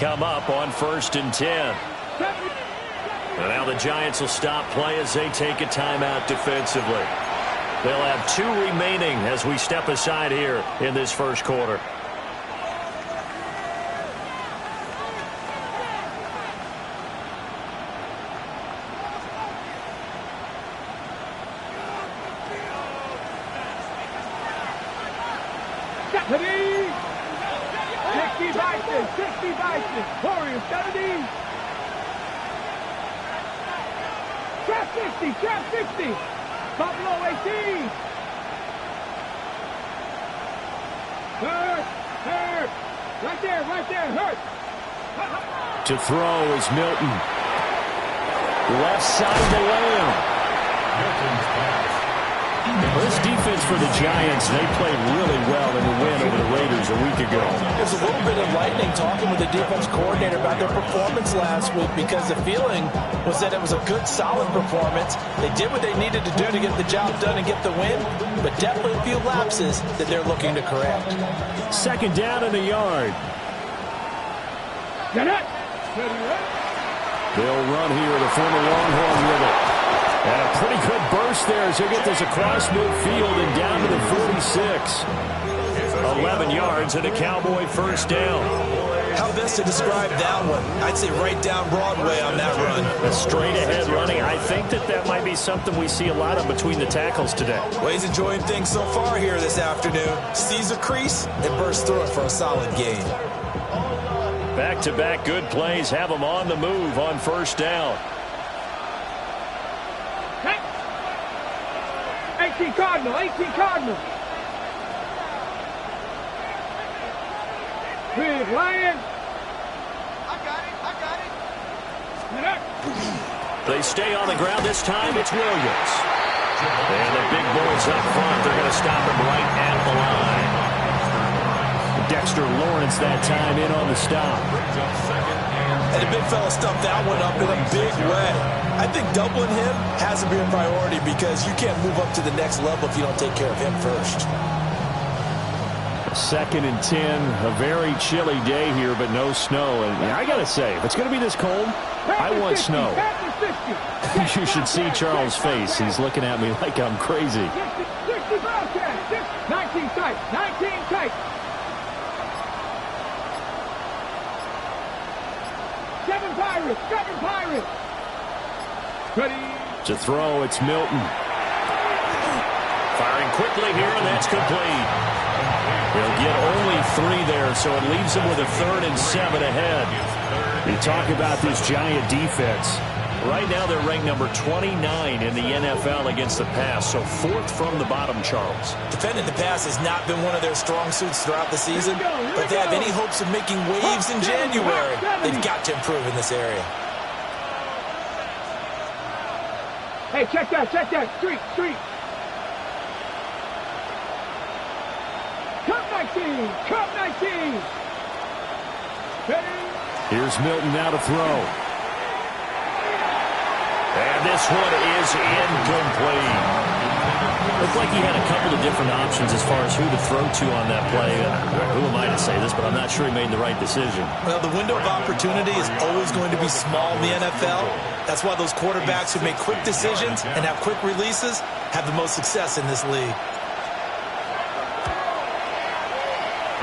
come up on 1st and 10. And now the Giants will stop play as they take a timeout defensively. They'll have 2 remaining as we step aside here in this first quarter. Warriors, 70. Trap 60, trap 60. Buffalo 18. Hurt. Right there, hurt. To throw is Milton. Left side to Lamb. This defense for the Giants, they played really well in the win over the Raiders a week ago. There's a little bit of lightning talking with the defense coordinator about their performance last week because the feeling was that it was a good, solid performance. They did what they needed to do to get the job done and get the win, but definitely a few lapses that they're looking to correct. 2nd down and a yard. Get it. They'll run here, the former Longhorn with it. And a pretty good burst there as he'll get this across midfield and down to the 46. 11 yards and a Cowboy 1st down. How best to describe that one? I'd say right down Broadway on that run. A straight ahead running. I think that might be something we see a lot of between the tackles today. Well, he's enjoying things so far here this afternoon. Sees a crease and bursts through it for a solid gain. Back-to-back good plays have them on the move on 1st down. 18 Cardinal. Big Lion. I got it. They stay on the ground this time. It's Williams. And the big boys up front, they're going to stop him right at the line. Dexter Lawrence that time in on the stop. And the big fella stuffed that one up in a big way. I think doubling him has to be a priority because you can't move up to the next level if you don't take care of him first. 2nd and 10, a very chilly day here, but no snow. And I got to say, if it's going to be this cold, I want snow. You should see Charles' face. He's looking at me like I'm crazy. 60 Bobcats. 19 tight. 19 tight. 7 Pirates. Ready. To throw, it's Milton. Firing quickly here, and that's complete. He'll get only 3 there, so it leaves him with a 3rd and 7 ahead. You talk about this Giant defense. Right now they're ranked number 29 in the NFL against the pass, so 4th from the bottom, Charles. Defending the pass has not been one of their strong suits throughout the season, but if they have any hopes of making waves in January, they've got to improve in this area. Hey, check that. Street. Cup 19. Ready. Here's Milton now to throw. And this one is incomplete. Looked like he had a couple of different options as far as who to throw to on that play. Who am I to say this, but I'm not sure he made the right decision. Well, the window of opportunity is always going to be small in the NFL. That's why those quarterbacks who make quick decisions and have quick releases have the most success in this league.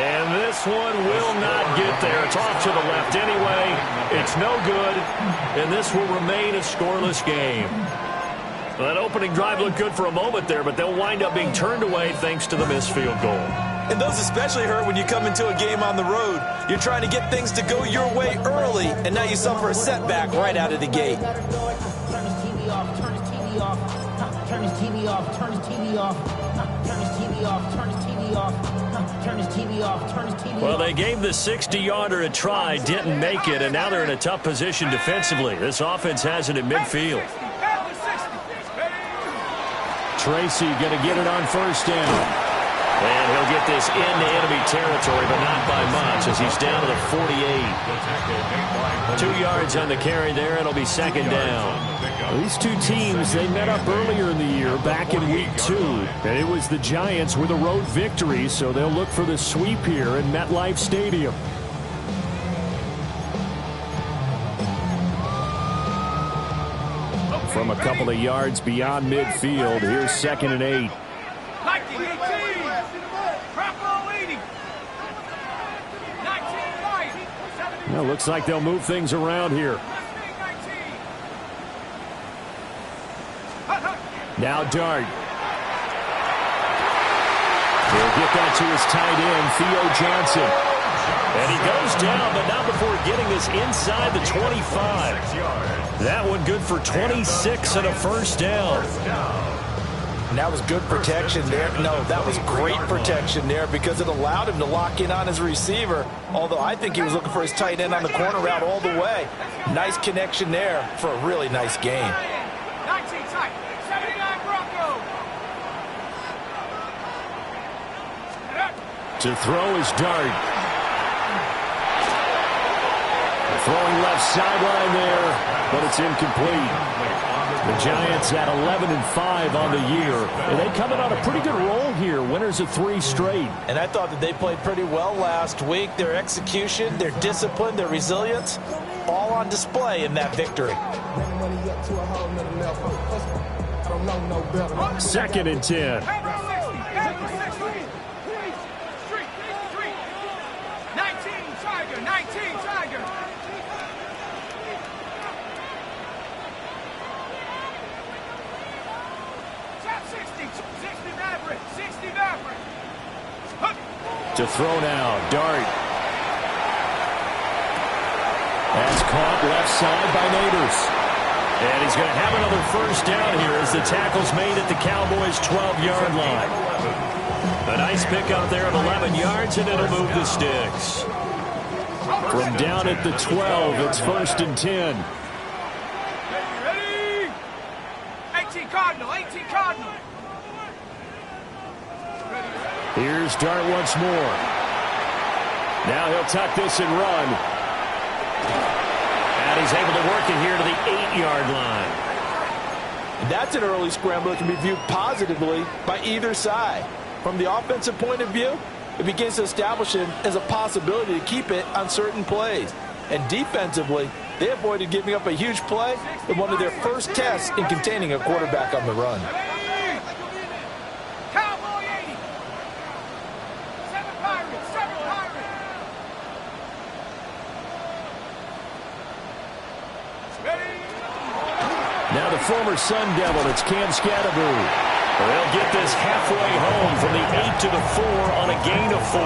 And this one will not get there. It's off to the left anyway. It's no good, and this will remain a scoreless game. Well, that opening drive looked good for a moment there, but they'll wind up being turned away thanks to the missed field goal. And those especially hurt when you come into a game on the road. You're trying to get things to go your way early, and now you suffer a setback right out of the gate. Turn his TV off, turn his TV off, turn his TV off, turn his TV off, turn his TV off, turn his TV off, turn his TV off, turn his TV off. Well, they gave the 60-yarder a try, didn't make it, and now they're in a tough position defensively. This offense has it at midfield. Tracy going to get it on 1st down. And he'll get this into enemy territory, but not by much as he's down to the 48. 2 yards on the carry there. It'll be 2nd down. Well, these two teams, they met up earlier in the year back in week 2. And it was the Giants with a road victory, so they'll look for the sweep here in MetLife Stadium. from a couple of yards beyond midfield. Here's 2nd and 8. Well, looks like they'll move things around here. Now Dart. He'll get that to his tight end, Theo Johnson. And he goes down, but not before getting this inside the 25. That one good for 26 and a first down. And that was good protection there. No, that was great protection there because it allowed him to lock in on his receiver. Although I think he was looking for his tight end on the corner route all the way. Nice connection there for a really nice game. 19 tight, 79 Broncos. To throw is Dart. Throwing left sideline there, but it's incomplete. The Giants at 11-5 on the year, and they coming on a pretty good roll here. Winners of 3 straight. And I thought that they played pretty well last week. Their execution, their discipline, their resilience, all on display in that victory. 2nd and 10. 19 Tiger. Top 60 Maverick. 60 Maverick. To throw now, Dart. That's caught left side by Neighbors. And he's going to have another first down here as the tackle's made at the Cowboys' 12-yard line. A nice pickup there of 11 yards, and it'll move the sticks. From down at the 12, it's 1st and 10. Ready? 18 Cardinal. Here's Dart once more. Now he'll tuck this and run. And he's able to work it here to the 8-yard line. And that's an early scramble that can be viewed positively by either side. From the offensive point of view, it begins to establish it as a possibility to keep it on certain plays. And defensively, they avoided giving up a huge play in one of their first tests in containing a quarterback on the run. Cowboy 80. 7 Pirates. Ready? Now the former Sun Devil, it's Cam Scatterbury. They'll get this halfway home from the 8 to the 4 on a gain of 4.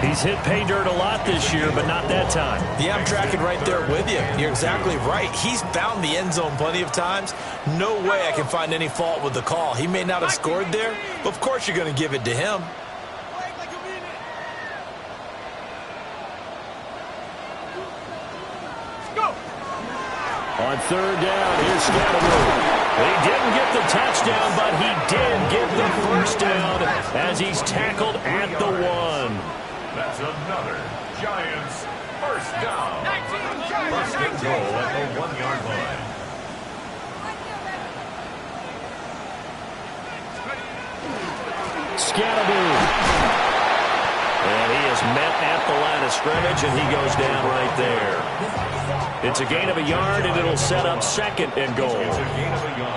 He's hit pay dirt a lot this year, but not that time. Yeah, I'm tracking right there with you. You're exactly right. He's found the end zone plenty of times. No way I can find any fault with the call. He may not have scored there, but of course you're going to give it to him. On 3rd down, here's Scatterbury. He didn't get the touchdown, but he did get the first down as he's tackled at the 1. That's another Giants first down. 1st and goal at the 1-yard line. Scatterbury. And he is met at the line of scrimmage, and he goes down right there. It's a gain of a yard, and it'll set up 2nd and goal.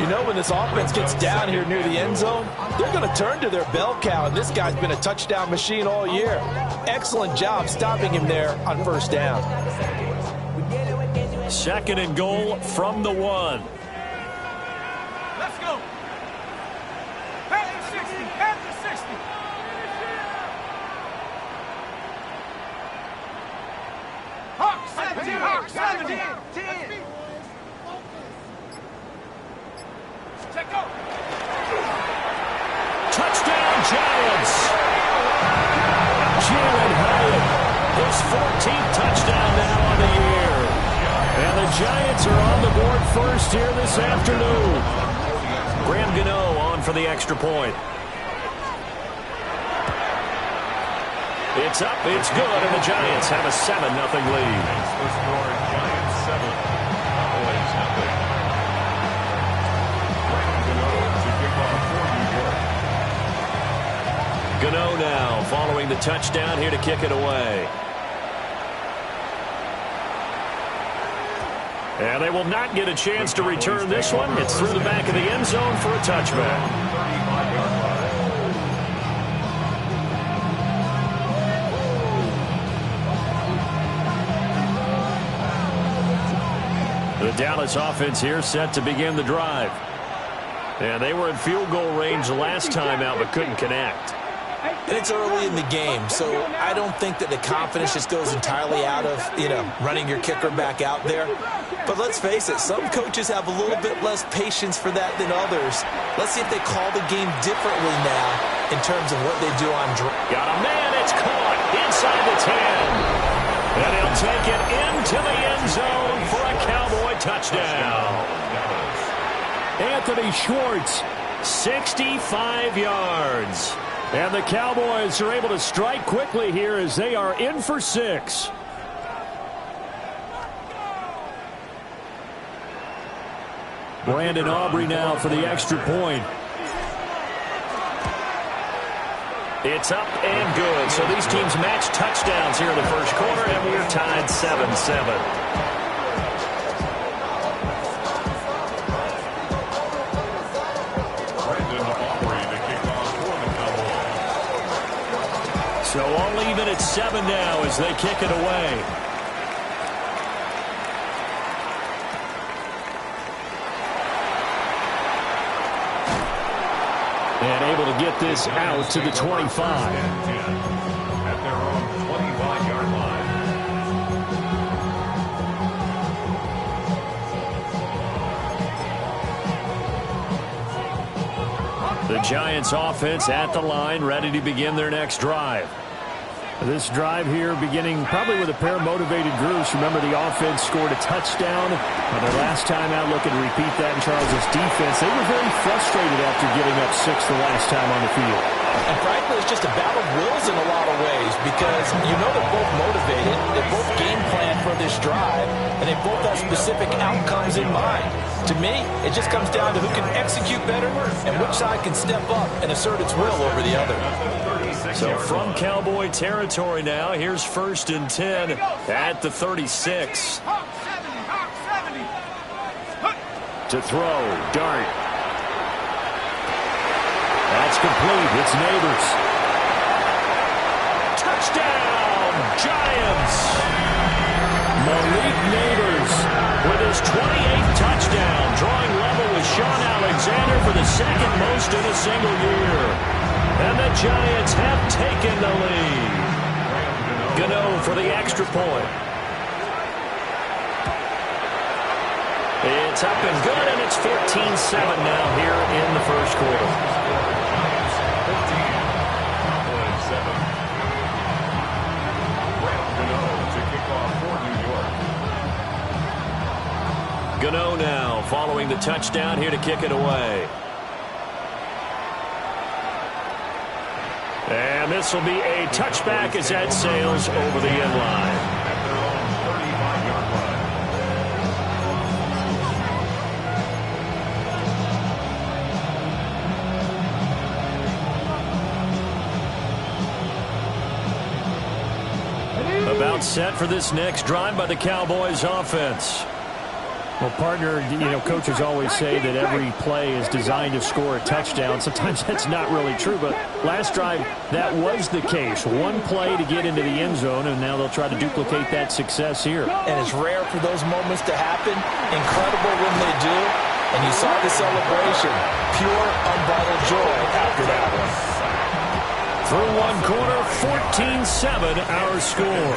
You know, when this offense gets down here near the end zone, they're going to turn to their bell cow, and this guy's been a touchdown machine all year. Excellent job stopping him there on 1st down. 2nd and goal from the 1. Let's go. Panther 60. Panther 60. Hawk 70. Hawk 70. 10. Check go. Touchdown, Giants. Jalen Hyatt, his 14th touchdown now on the year. And the Giants are on the board first here this afternoon. Graham Gano on for the extra point. It's up, it's good, and the Giants have a 7-0 lead. The score, Giants 7, Cowboys 0. Gano now following the touchdown here to kick it away. And they will not get a chance to return this one. It's through the back of the end zone for a touchback. 35-yard line. The Dallas offense here set to begin the drive. And they were in field goal range last time out but couldn't connect. And it's early in the game, so I don't think that the confidence just goes entirely out of, running your kicker back out there. But let's face it, some coaches have a little bit less patience for that than others. Let's see if they call the game differently now in terms of what they do on drive. Got a man, it's caught inside the 10. And he'll take it into the end zone for a Cowboy touchdown. Anthony Schwartz, 65 yards. And the Cowboys are able to strike quickly here as they are in for 6. Brandon Aubrey now for the extra point. It's up and good. So these teams match touchdowns here in the first quarter, and we're tied 7-7. So all even at 7 now as they kick it away. And able to get this out to the 25. At their own 25-yard line. The Giants offense at the line, ready to begin their next drive. This drive here beginning probably with a pair of motivated groups. Remember, the offense scored a touchdown. Their last time out, looking to repeat that in Charles' defense. They were very frustrated after giving up 6 the last time on the field. And frankly, it's just a battle of wills in a lot of ways because they're both motivated. They both game plan for this drive, and they both have specific outcomes in mind. To me, it just comes down to who can execute better and which side can step up and assert its will over the other. So from Cowboy territory now, here's 1st and 10 at the 36. To throw, Dart. That's complete. It's Neighbors. Touchdown, Giants. Malik Neighbors with his 28th touchdown, drawing level with Sean Alexander for the second most in a single year. And the Giants have taken the lead. Gano for the extra point. It's up and good, and it's 14-7 now here in the first quarter. 15, Cowboys 7. Gano to kick off for New York. Gano now following the touchdown here to kick it away. And this will be a touchback as that sails over the end line. At their own 35-yard line. About set for this next drive by the Cowboys offense. Well, partner, coaches always say that every play is designed to score a touchdown. Sometimes that's not really true, but last drive, that was the case. One play to get into the end zone, and now they'll try to duplicate that success here. And it's rare for those moments to happen. Incredible when they do. And you saw the celebration. Pure, unbridled joy after that one. Through one quarter, 14-7 our score.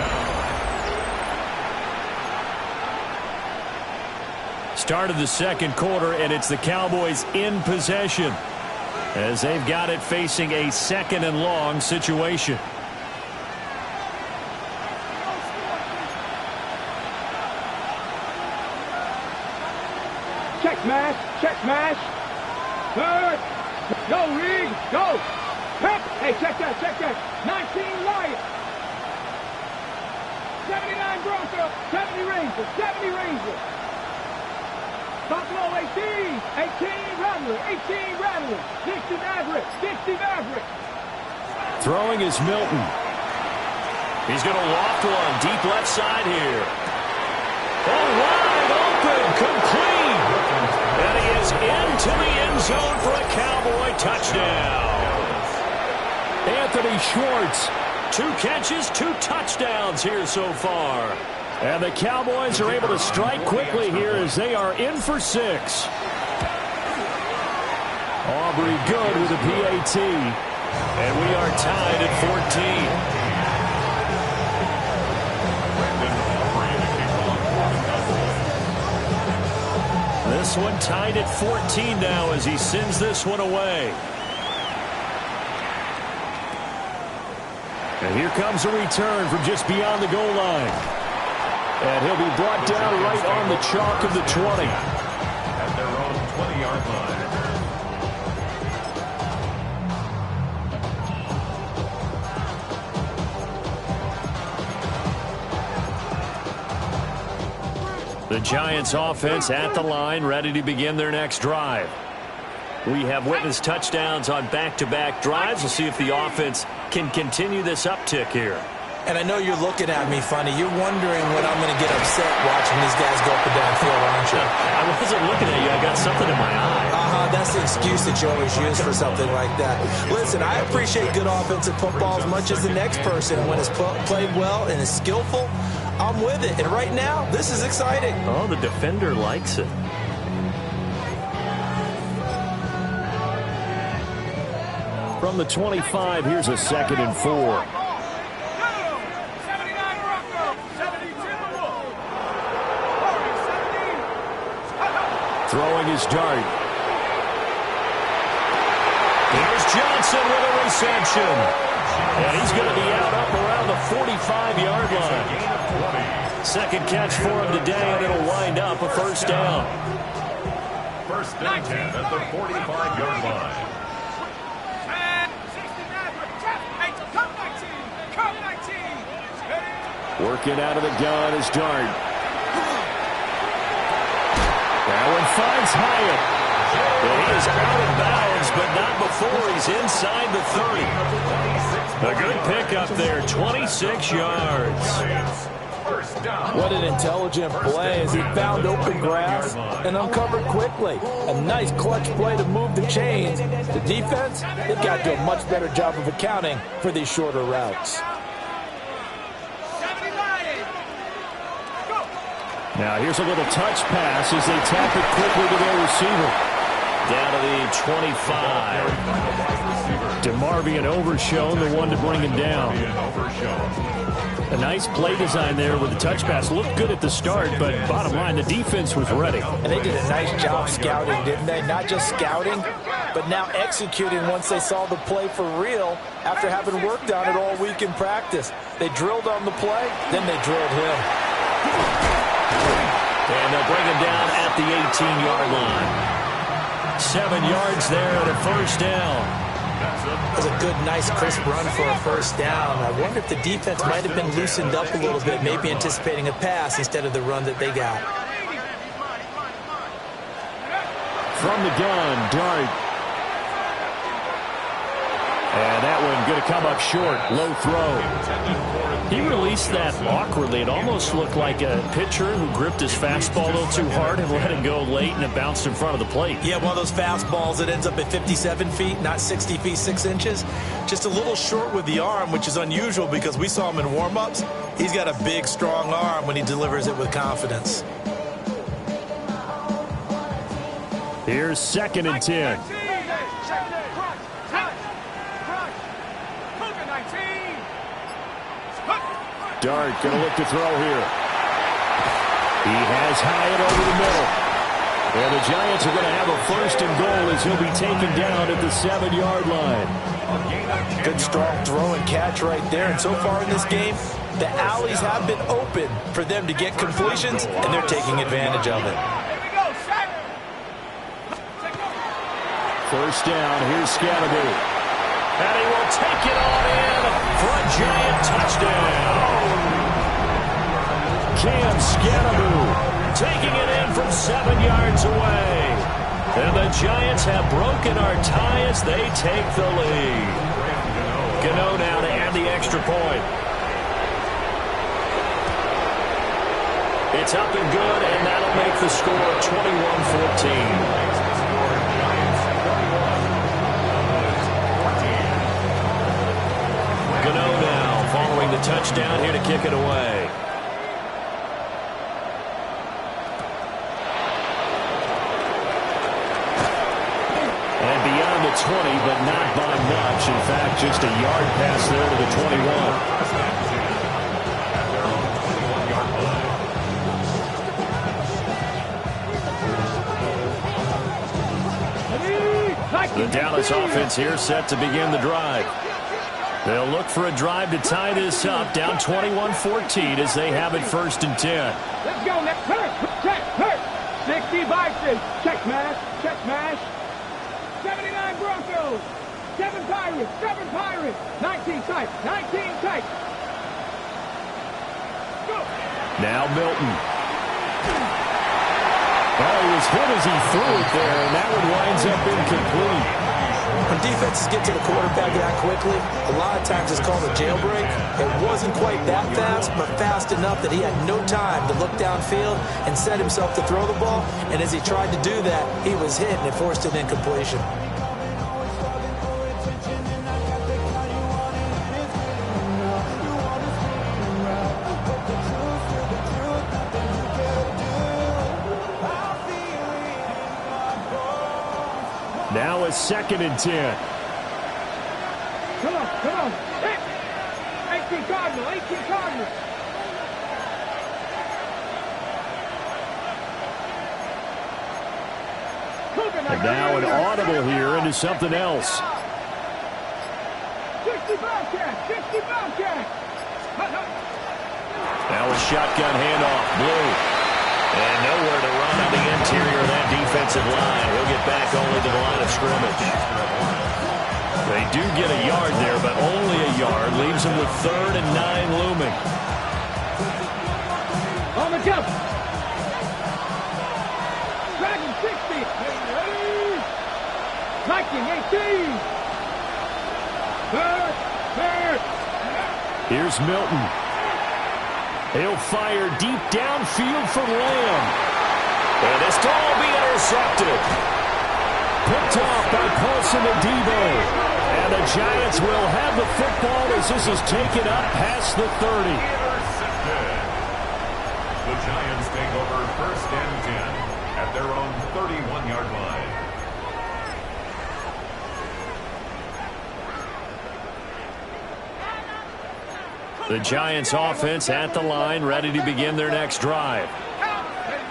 Start of the second quarter, and it's the Cowboys in possession as they've got it facing a 2nd and long situation. Check smash. Third. Go, Reed, go. Pep. Hey, check that. 19 Wyatt. 79 Bronco. 70 Ranger. Buffalo 18 Rattler, 60 Maverick. Throwing is Milton. He's going to loft one deep left side here. Oh, wide open. complete. And he is into the end zone for a Cowboy touchdown. Anthony Schwartz, 2 catches, 2 touchdowns here so far. And the Cowboys are able to strike quickly here as they are in for 6. Aubrey good with a PAT. And we are tied at 14. This one tied at 14 now as he sends this one away. And here comes a return from just beyond the goal line. And he'll be brought down right on the chalk of the 20. At their own 20-yard line. The Giants offense at the line, ready to begin their next drive. We have witnessed touchdowns on back-to-back drives. We'll see if the offense can continue this uptick here. And I know you're looking at me funny. You're wondering when I'm going to get upset watching these guys go up and down the field, aren't you? I wasn't looking at you. I got something in my eye. That's the excuse that you always use for something like that. Listen, I appreciate good offensive football as much as the next person. When it's played well and is skillful, I'm with it. And right now, this is exciting. Oh, the defender likes it. From the 25, here's a 2nd and 4. Throwing his dart. Here's Johnson with a reception. And he's going to be out up around the 45-yard line. Second catch for him today, and it'll wind up a first down. First and 10 at the 45-yard line. Working out of the gun is Dart. That one finds Hyatt. And he is out of bounds, but not before he's inside the 30. A good pickup there, 26 yards. What an intelligent play as he found open grass and uncovered quickly. A nice clutch play to move the chains. The defense, they've got to do a much better job of accounting for these shorter routes. Now here's a little touch pass as they tap it quickly to their receiver. Down to the 25. DeMarvion Overshown, the one to bring him down. A nice play design there with the touch pass. Looked good at the start, but bottom line, the defense was ready. And they did a nice job scouting, didn't they? Not just scouting, but now executing once they saw the play for real after having worked on it all week in practice. They drilled on the play, then they drilled him. And they'll bring him down at the 18-yard line. 7 yards there and a first down. That was a good, nice, crisp run for a first down. I wonder if the defense might have been loosened up a little bit, maybe anticipating a pass instead of the run that they got. From the gun, Dart. And that one going to come up short. Low throw. He released that awkwardly. It almost looked like a pitcher who gripped his fastball a little too hard and let it go late, and it bounced in front of the plate. Yeah, one of those fastballs that ends up at 57 feet, not 60 feet, 6 inches. Just a little short with the arm, which is unusual because we saw him in warm-ups. He's got a big, strong arm when he delivers it with confidence. Here's 2nd and 10. Dart going to look to throw here. He has Hyatt over the middle. And the Giants are going to have a 1st and goal as he'll be taken down at the 7-yard line. Good, strong throw and catch right there. And so far in this game, the alleys have been open for them to get completions, and they're taking advantage of it. First down, here's Scalaboo. And he will take it on in for a Giant touchdown. Cam Scalaboo taking it in from 7 yards away. And the Giants have broken our tie as they take the lead. Gano now to add the extra point. It's up and good, and that'll make the score 21-14. Gano now following the touchdown here to kick it away. And beyond the 20, but not by much. In fact, just a yard pass there to the 21. The Dallas offense here set to begin the drive. They'll look for a drive to tie this up, down 21-14 as they have it 1st and 10. Let's go next. Check. 60 Vikings. Check mash. 79 Broncos. 7 Pirates. 19 tight. Go. Now Milton. Oh, he was hit as he threw it there, and that one winds up incomplete. When defenses get to the quarterback that quickly, a lot of times it's called a jailbreak. It wasn't quite that fast, but fast enough that he had no time to look downfield and set himself to throw the ball. And as he tried to do that, he was hit and it forced an incompletion. Now a 2nd and 10. Come on. 18 Cardinals. And now an audible here into something else. 60 Bobcat. Now a shotgun handoff, Blue. And nowhere to run on the interior of that defensive line. He'll get back only to the line of scrimmage. They do get a yard there, but only a yard. Leaves them with 3rd and 9 looming. On the jump. Dragon 60. Viking 18. Third. Here's Milton. He'll fire deep downfield for Lamb. And this will all be intercepted. Picked off by Paulson Adebo. And the Giants will have the football as this is taken up past the 30. Intercepted. The Giants take over 1st and 10 at their own 31-yard line. The Giants offense at the line, ready to begin their next drive.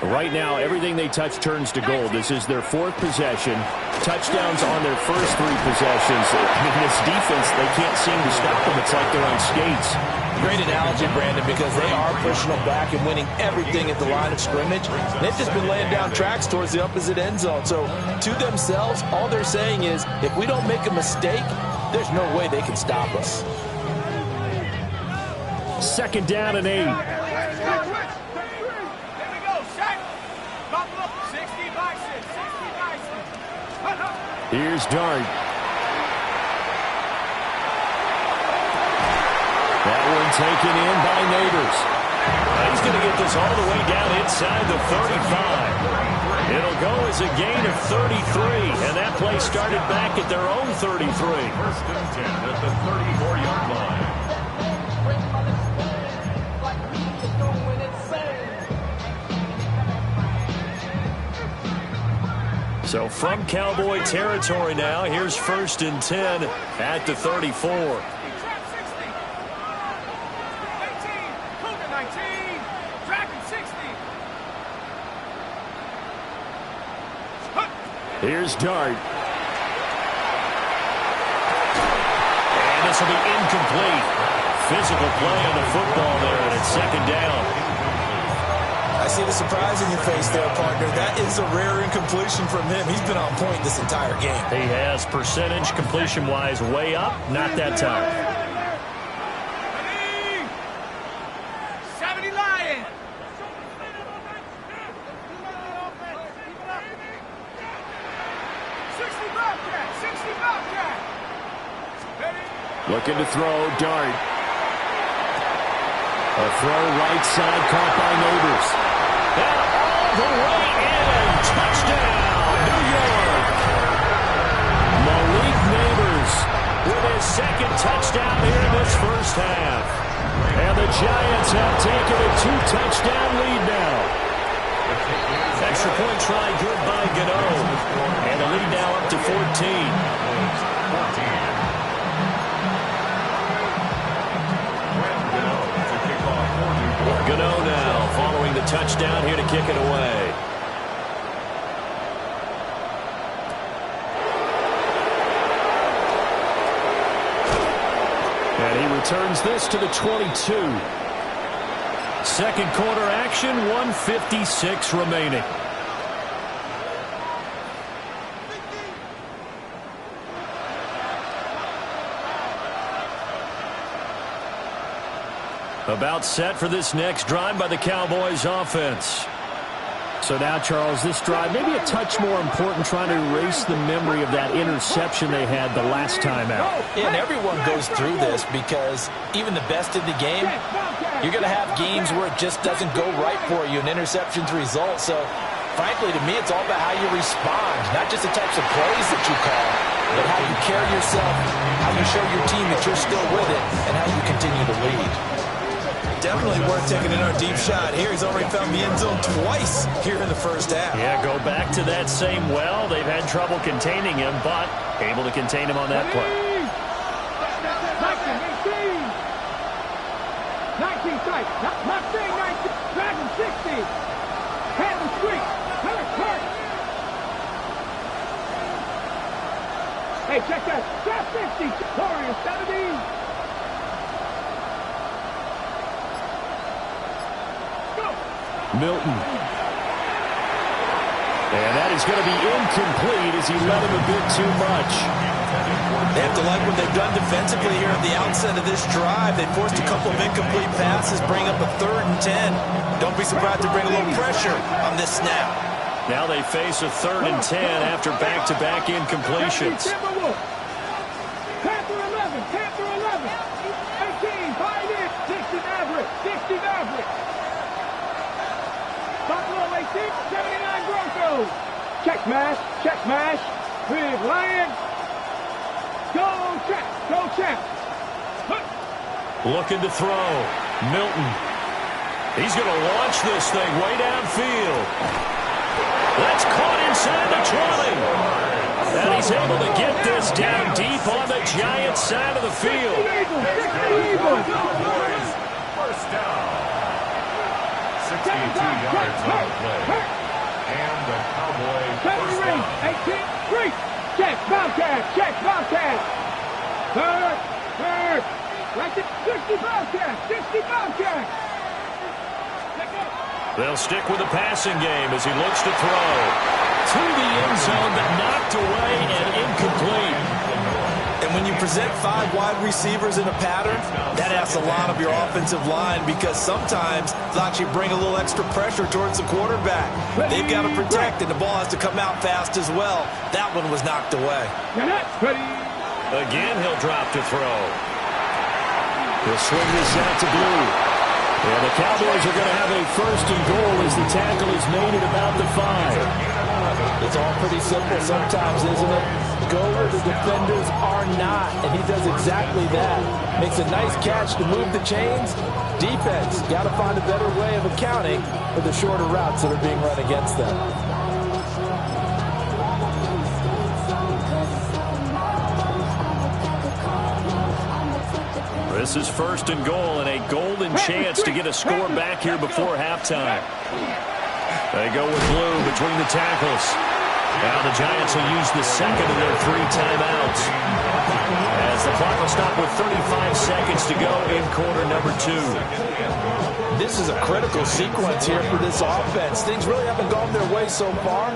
Right now, everything they touch turns to gold. This is their 4th possession. Touchdowns on their first 3 possessions. I mean, this defense, they can't seem to stop them. It's like they're on skates. Great analogy, Brandon, because they are pushing them back and winning everything at the line of scrimmage. They've just been laying down tracks towards the opposite end zone. So, to themselves, all they're saying is, if we don't make a mistake, there's no way they can stop us. 2nd down and 8. There we go, Shaq. Buckle up, 60 Bison. Here's Dart. That one taken in by Neighbors. He's going to get this all the way down inside the 35. It'll go as a gain of 33, and that play started back at their own 33. 1st and 10 at the 34-yard line. So from Cowboy territory now, here's 1st and 10 at the 34. 18, Cougar 19, Dragon 60. Here's Dart. And this will be incomplete. Physical play on the football there, and it's 2nd down. I see the surprise in your face there, partner. That is a rare incompletion from him. He's been on point this entire game. He has percentage completion-wise way up, not that time. 70 Lions. 60 Bobcat. Looking to throw, Dart. A throw right side caught by Neighbors. half. And the Giants have taken a 2-touchdown lead now. Extra point try good by Gano. And the lead now up to 14. Gano now following the touchdown here to kick it away. And he returns this to the 22. Second quarter action, 1:56 remaining. About set for this next drive by the Cowboys offense. So now, Charles, this drive maybe a touch more important, trying to erase the memory of that interception they had the last time out. Yeah, and everyone goes through this because even the best in the game, you're going to have games where it just doesn't go right for you, and interceptions result. So, frankly, to me, it's all about how you respond, not just the types of plays that you call, but how you carry yourself, how you show your team that you're still with it, and how you continue to lead. Definitely worth taking in our deep shot here. He's already found the end zone twice here in the first half. Yeah, go back to that same well. They've had trouble containing him, but able to contain him on that play. 19 tight. Not saying 19. Dragon 60. Hand the streak. Hurt. Hey, check that. Shot 50. Warriors 70. Milton. And that is going to be incomplete as he led him a bit too much. They have to like what they've done defensively here at the outset of this drive. They forced a couple of incomplete passes, bring up a 3rd and 10. Don't be surprised to bring a little pressure on this snap. Now they face a 3rd and 10 after back-to-back incompletions. Panther 11. 18. 5 in. 60 average. Buffalo 18, 79 Broncos. Check mash. Big Lion. Go Champ. Looking to throw. Milton. He's going to launch this thing way downfield. That's caught inside the 20. And he's able to get this down deep on the Giants side of the field. First down. 62 yards on the play. And the Cowboys first down. 18, 3. Check, Bobcat. Third. Right to 60 Bobcat. They'll stick with the passing game as he looks to throw. To the end zone, but knocked away and incomplete. And when you present 5 wide receivers in a pattern, that asks a lot of your offensive line because sometimes they'll actually bring a little extra pressure towards the quarterback. They've got to protect, and the ball has to come out fast as well. That one was knocked away. Again, he'll drop to throw. He'll swing this out to Blue. And the Cowboys are going to have a 1st and goal as the tackle is made at about the 5. It's all pretty simple sometimes, isn't it? Go where the defenders are not, and he does exactly that. Makes a nice catch to move the chains. Defense, got to find a better way of accounting for the shorter routes that are being run against them. This is 1st and goal and a golden chance to get a score back here before halftime. They go with Blue between the tackles. Now the Giants will use the second of their 3 timeouts. As the clock will stop with 35 seconds to go in quarter number 2. This is a critical sequence here for this offense. Things really haven't gone their way so far.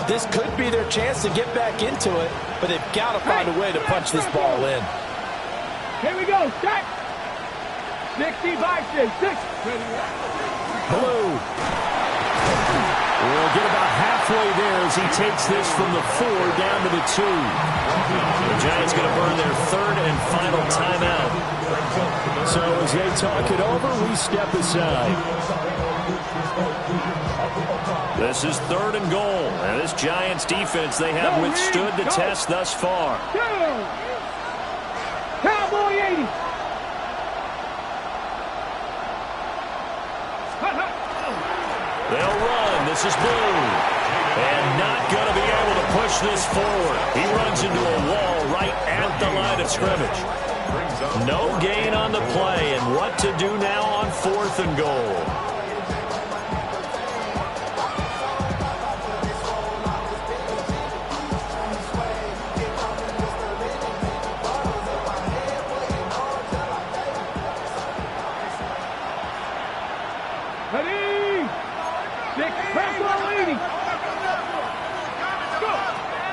This could be their chance to get back into it, but they've got to find a way to punch this ball in. Here we go. Start. 60 by 6. Blue. We'll get about halfway there as he takes this from the 4 down to the 2. The Giants going to burn their 3rd and final timeout. So as they talk it over, we step aside. This is 3rd and goal. And this Giants defense, they have withstood the test thus far. Cowboy 80. They'll run. This is Blue. And not going to be able to push this forward. He runs into a wall right at the line of scrimmage. No gain on the play, and what to do now on 4th and goal.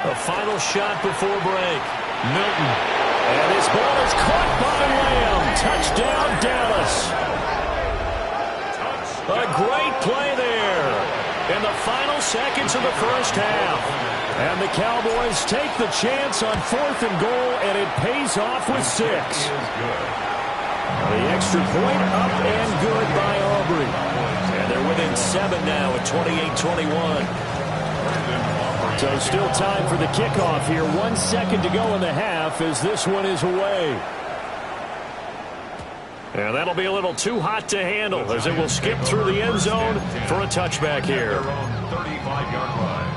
The final shot before break. Milton. And his ball is caught by Lamb. Touchdown, Dallas. A great play there in the final seconds of the first half. And the Cowboys take the chance on 4th and goal, and it pays off with 6. The extra point up and good by Aubrey. And they're within 7 now at 28-21. So still time for the kickoff here. 1 second to go in the half as this one is away. And that'll be a little too hot to handle as it will skip through the end zone for a touchback here. 35-yard line.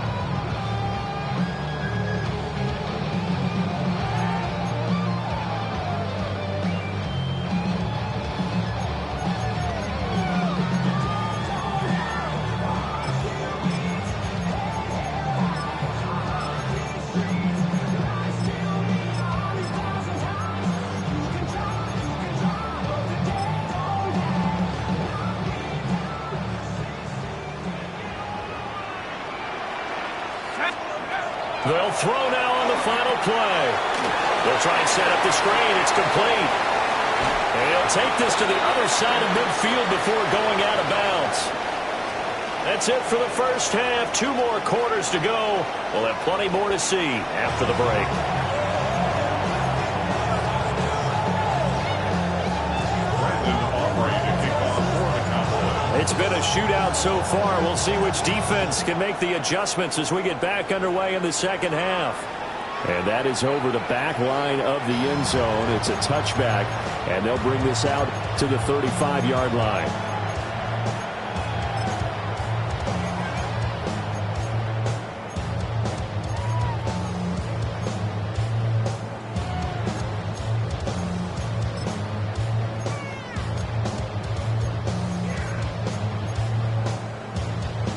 They'll throw now on the final play. They'll try and set up the screen. It's complete. And he'll take this to the other side of midfield before going out of bounds. That's it for the first half. 2 more quarters to go. We'll have plenty more to see after the break. It's been a shootout so far. We'll see which defense can make the adjustments as we get back underway in the second half. And that is over the back line of the end zone. It's a touchback, and they'll bring this out to the 35-yard line.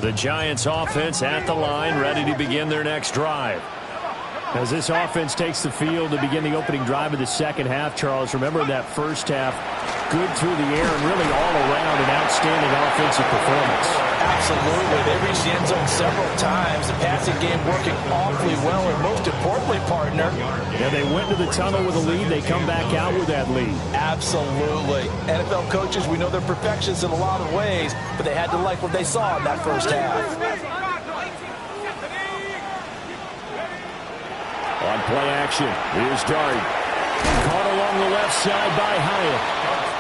The Giants offense at the line, ready to begin their next drive. As this offense takes the field to begin the opening drive of the second half, Charles, remember in that first half, good through the air and really all around an outstanding offensive performance. Absolutely. They reached the end zone several times. The passing game working awfully well, and most importantly, partner. Yeah, they went to the tunnel with a lead. They come back out with that lead. Absolutely. NFL coaches, we know they're perfectionists in a lot of ways, but they had to like what they saw in that first half. On play action, here's Dart. Caught along the left side by Hyatt.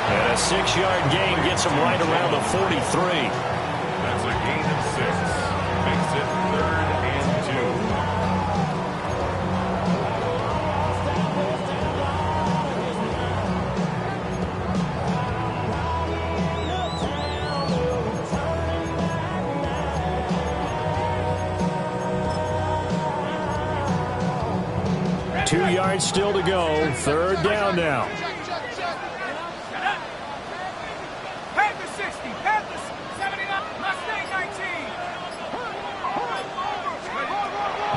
And a 6-yard gain gets him right around the 43. That's a gain of 6. Makes it 3rd and 2 yards still to go. 3rd down now.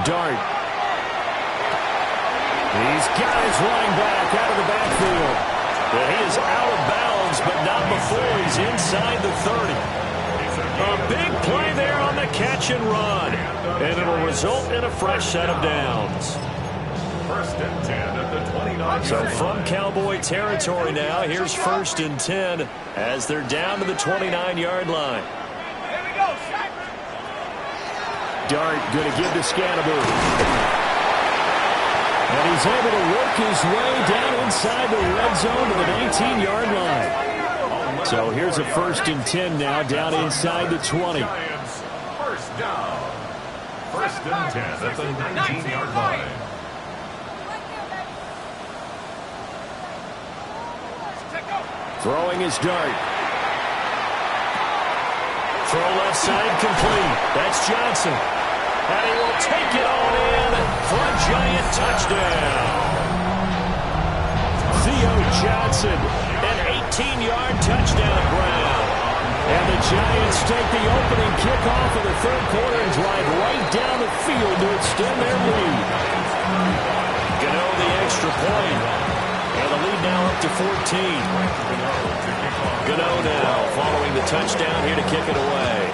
Dart. He's got his running back out of the backfield. Well, he is out of bounds, but not before he's inside the 30. A big play there on the catch and run. And it'll result in a fresh set of downs. 1st and 10 at the 29. So from Cowboy territory now, here's 1st and 10 as they're down to the 29-yard line. Dart going to give to Scannaboo. And he's able to work his way down inside the red zone to the 19-yard line. So here's a 1st and 10 now down inside the 20. Giants, 1st down. 1st and 10 at the 19-yard line. Throwing his Dart. Throw left side complete. That's Johnson. And he will take it on in for a Giant touchdown. Theo Johnson, an 18-yard touchdown ground. And the Giants take the opening kickoff of the third quarter and drive right down the field to extend their lead. Gano the extra point. And the lead now up to 14. Gano now following the touchdown here to kick it away.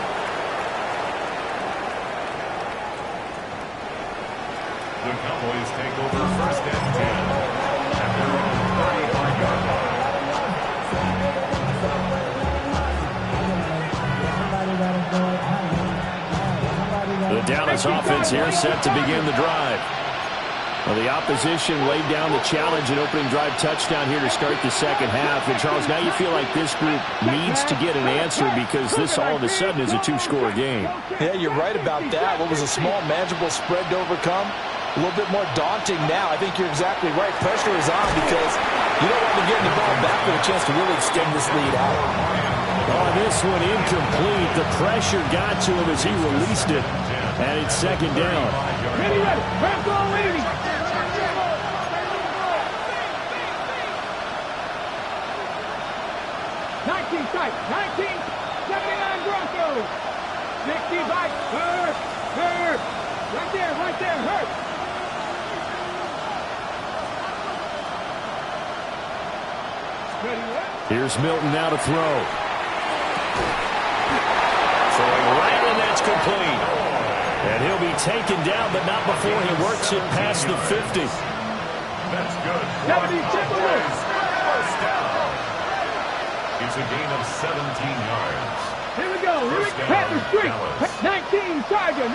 The Cowboys take over first and 10 at their own 35-yard line. The Dallas offense here set to begin the drive. Well, the opposition laid down the challenge and opening drive touchdown here to start the second half. And, Charles, now you feel like this group needs to get an answer because this all of a sudden is a two-score game. Yeah, you're right about that. What was a small, manageable spread to overcome, a little bit more daunting now. I think you're exactly right. Pressure is on because you don't want to get the ball back with a chance to really extend this lead out. Oh, this one incomplete. The pressure got to him as he released it. And it's second down. Ready, ready. Back on, ready. 19 strike, 19, 79 Broncos. 60 bite, hurt. Right there, hurt. Here's Milton now to throw. Throwing right, and that's complete. And he'll be taken down, but not before he works it past the 50. That's good. First down. It's a gain of 17 yards. Here we go. Panther Street. 19, Charger. 19,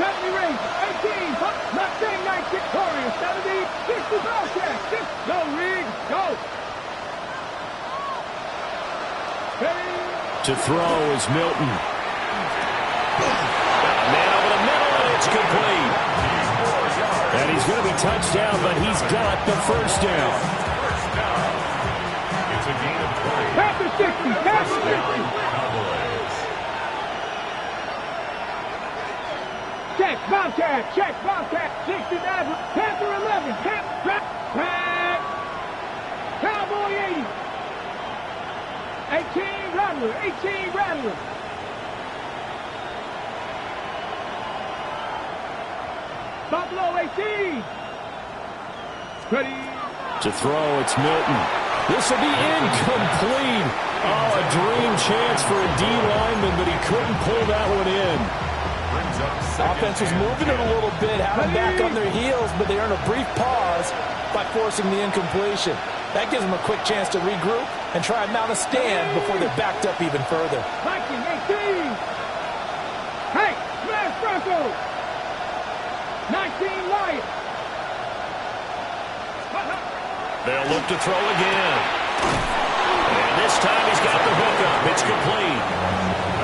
70 Rings. 18, Mustang 19, Warrior. 70, 60, Bobcat. Go, Riggs. Go. To throw is Milton. Man over the middle, and it's complete. And he's going to be touched down, but he's got the first down. It's a gain of 20. Panther 60, Panther 60. Cowboys. Check, Bobcat. 69, Panther 11, Panther, Cowboy 80. 18 Rattler. Buffalo 18. Ready. To throw, it's Milton. This will be incomplete. Oh, a dream chance for a D lineman, but he couldn't pull that one in. Offense was moving it a little bit, had them back on their heels, but they earned a brief pause by forcing the incompletion. That gives them a quick chance to regroup and try and mount a stand before they're backed up even further. Viking 18. Hey, smash Broncos. 19 Lions. They'll look to throw again. And this time he's got the hook up. It's complete.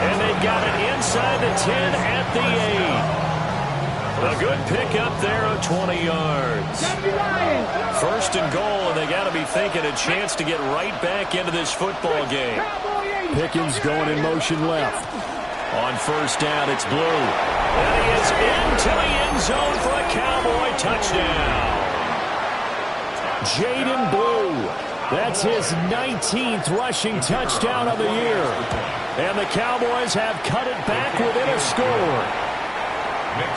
And they've got it inside the 10 at the 8. A good pickup there of 20 yards. First and goal, and they got to be thinking a chance to get right back into this football game. Pickens going in motion left. On first down, it's Blue. And he is into the end zone for a Cowboy touchdown. Jaden Blue. That's his 19th rushing touchdown of the year. And the Cowboys have cut it back within a score.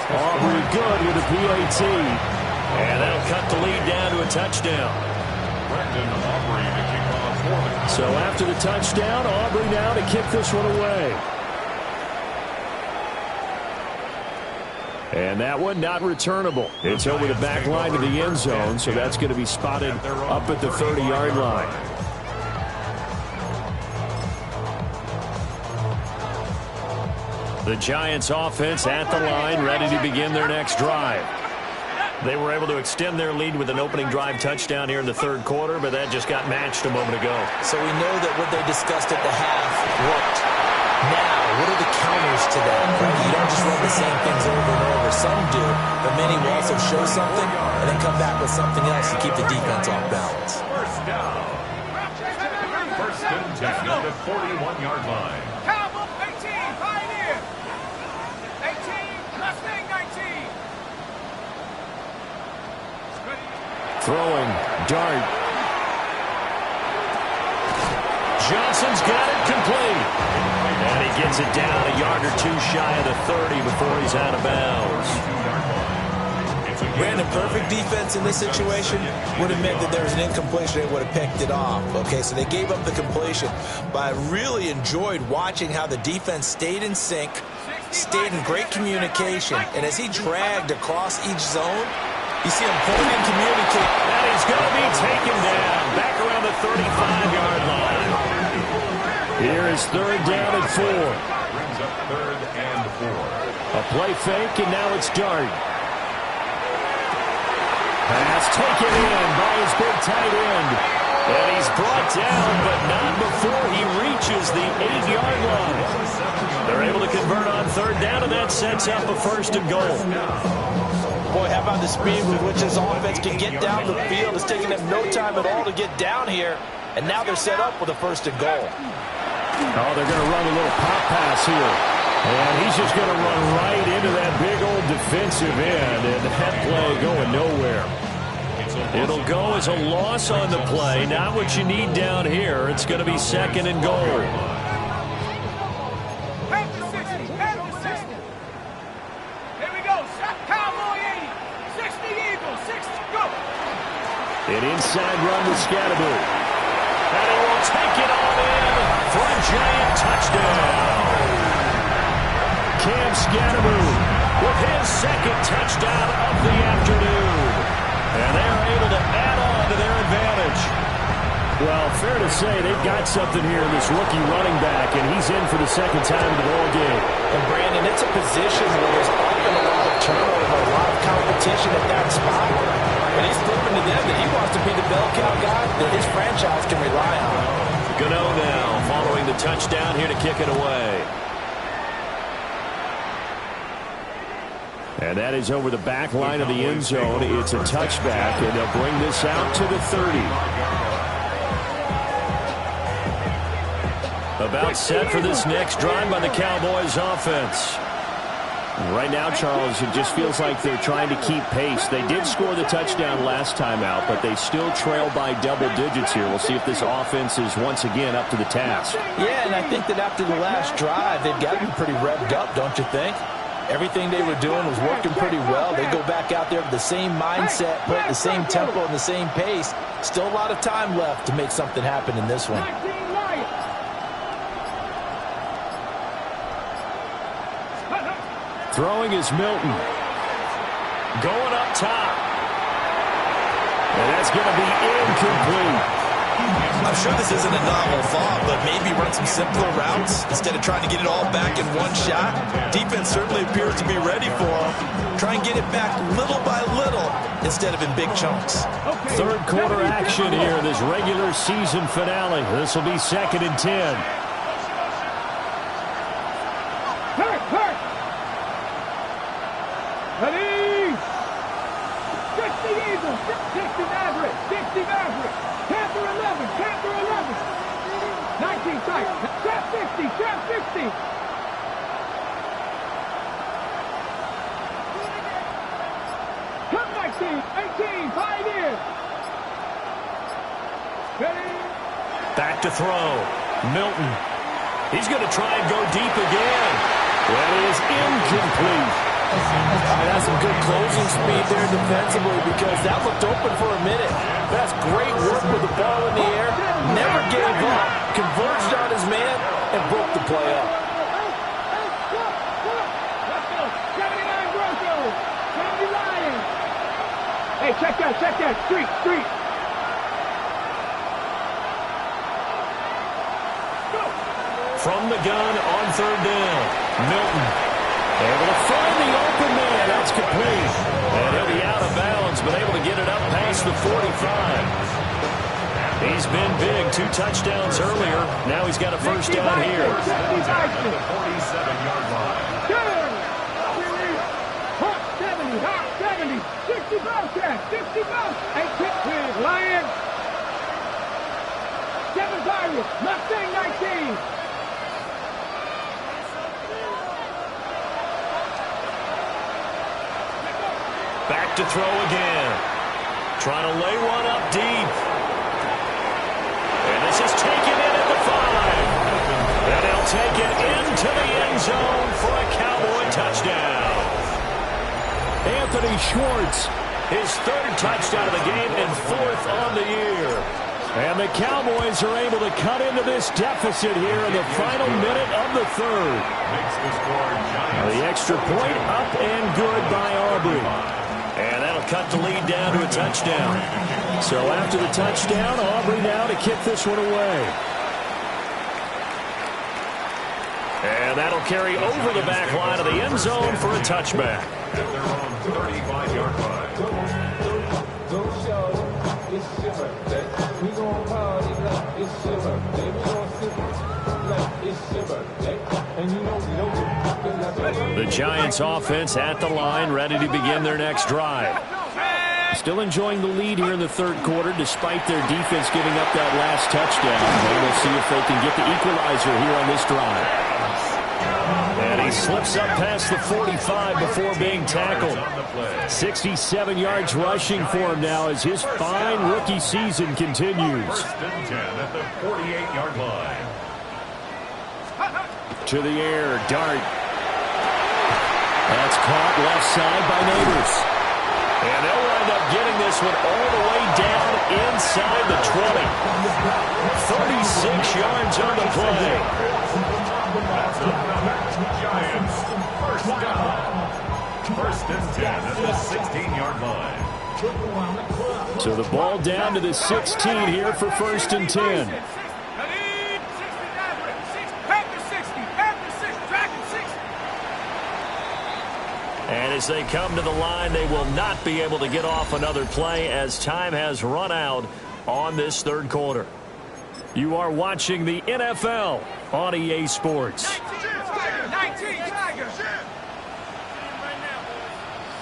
Aubrey good with a PAT. And that'll cut the lead down to a touchdown. So after the touchdown, Aubrey now to kick this one away. And that one not returnable. It's over the back line to the end zone, so that's going to be spotted up at the 30-yard line. The Giants offense at the line, ready to begin their next drive. They were able to extend their lead with an opening drive touchdown here in the third quarter, but that just got matched a moment ago. So we know that what they discussed at the half worked. Now, what are the counters to that? Right? You don't just run the same things over and over. Some do, but many will also show something and then come back with something else to keep the defense off balance. First down. First and 10 at the 41-yard line. Cowboy 18. Throwing, dart. Johnson's got it complete. And he gets it down a yard or two shy of the 30 before he's out of bounds. Brandon, perfect defense in this situation would have meant that there was an incompletion. They would have picked it off. Okay, so they gave up the completion. But I really enjoyed watching how the defense stayed in sync, stayed in great communication. And as he dragged across each zone, you see him pulling and communicating. And he's going to be taken down back around the 35-yard line. Here is third down and 4. Brings up third and 4. A play fake, and now it's dart. Pass taken in by his big tight end. And he's brought down, but not before he reaches the 8-yard line. They're able to convert on third down, and that sets up a first and goal. Boy, how about the speed with which this offense can get down the field? It's taking them no time at all to get down here. And now they're set up with a first and goal. Oh, they're going to run a little pop pass here. And he's just going to run right into that big old defensive end. And that play going nowhere. It'll go as a loss on the play. Not what you need down here. It's going to be second and goal. An inside run with Scatterby. And he will take it on in for a giant touchdown. Cam Scatterby with his second touchdown of the afternoon. And they're able to add on to their advantage. Well, fair to say they've got something here in this rookie running back, and he's in for the second time in the ball game. And Brandon, it's a position where there's often a lot of turnover, a lot of competition at that spot. And he's proven to them that he wants to be the bell cow guy that his franchise can rely on. Gano now following the touchdown here to kick it away. And that is over the back line of the end zone. It's a touchback, and they'll bring this out to the 30. About set for this next drive by the Cowboys offense. Right now, Charles, it just feels like they're trying to keep pace. They did score the touchdown last time out, but they still trail by double digits here. We'll see if this offense is once again up to the task. Yeah, and I think that after the last drive, they've got to be pretty revved up, don't you think? Everything they were doing was working pretty well. They go back out there with the same mindset, put the same tempo and the same pace. Still a lot of time left to make something happen in this one. Throwing is Milton. Going up top. And that's going to be incomplete. I'm sure this isn't a novel thought, but maybe run some simpler routes instead of trying to get it all back in one shot. Defense certainly appears to be ready for him. Try and get it back little by little instead of in big chunks. Third quarter action here in this regular season finale. This will be second and 10. Ready? 60 Eagles, 60 Maverick, 60 Maverick. Panther 11, Panther 11. 19 tight. Trap 50, trap 50. Come 19, 18, 5 in. Ready? Back to throw. Milton. He's going to try and go deep again. That is incomplete. That's some good closing speed there defensively because that looked open for a minute. That's great work with the ball in the air. Never gave up. Converged on his man and broke the play up. Let's go. 79 Broncos. 70 Lions. Hey, check that, check that. Street, street. Go. From the gun on third down. Milton. Able to find the open man. That's complete. And he'll be out of bounds, but able to get it up past the 45. He's been big. 2 touchdowns earlier. Now he's got a first down here. 47-yard line. 70, 60 Bobcats, 60 Bobcats. 8 kick with Lion. 7 Pirates, Mustang 19. Back to throw again. Trying to lay one up deep. And this is taken in at the 5. And they'll take it into the end zone for a Cowboy touchdown. Anthony Schwartz, his 3rd touchdown of the game and 4th on the year. And the Cowboys are able to cut into this deficit here in the final minute of the 3rd. The extra point up and good by Aubrey. And that'll cut the lead down to a touchdown. So after the touchdown, Aubrey now to kick this one away. And that'll carry over the back line of the end zone for a touchback. At their own 35-yard line. Don't show it's your birthday. We gon' party like it's your birthday. We gon' sip like it's your birthday. And you know we don't get the Giants offense at the line, ready to begin their next drive. Still enjoying the lead here in the 3rd quarter, despite their defense giving up that last touchdown. And we'll see if they can get the equalizer here on this drive. And he slips up past the 45 before being tackled. 67 yards rushing for him now as his fine rookie season continues. 1st and 10 at the 48-yard line. To the air, Dart. That's caught left side by Neighbors. And they'll wind up getting this one all the way down inside the 20. 36 yards on the play. That's another Giants 1st down. 1st and 10 at the 16-yard line. So the ball down to the 16 here for 1st and 10. And as they come to the line, they will not be able to get off another play as time has run out on this 3rd quarter. You are watching the NFL on EA Sports. 19 Tiger.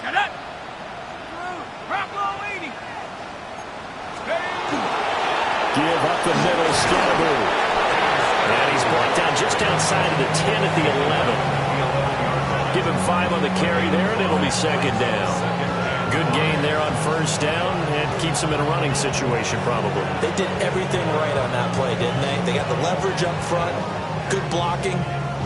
Shut up. Drop low 80. Give up the middle, Scatterboo. And he's brought down just outside of the 10 at the 11. Give him 5 on the carry there, and it'll be 2nd down. Good gain there on 1st down, and keeps him in a running situation probably. They did everything right on that play, didn't they? They got the leverage up front, good blocking,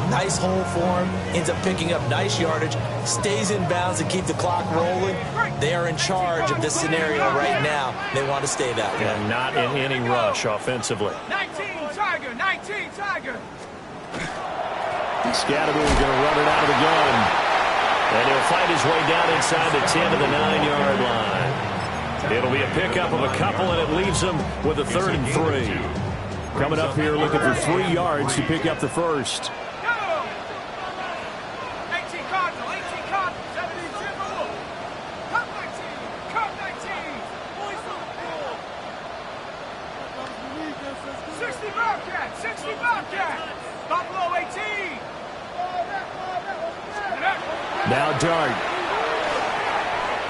nice hole for him, ends up picking up nice yardage, stays in bounds and keep the clock rolling. They are in charge of this scenario right now. They want to stay that way. And not in any rush offensively. 19 Tiger. 19 Tiger. Scatterboo is going to run it out of the gun. And he'll fight his way down inside the 10 to the 9-yard line. It'll be a pickup of a couple, and it leaves them with a 3rd and 3. Coming up here looking for 3 yards to pick up the 1st. 18 Cardinal. 18 Cardinal. 17 Timberwolf. Cut 19. Cut 19. Boys on the field. 60 Bobcat. 60 Bobcat. Buffalo 18. Now Dart.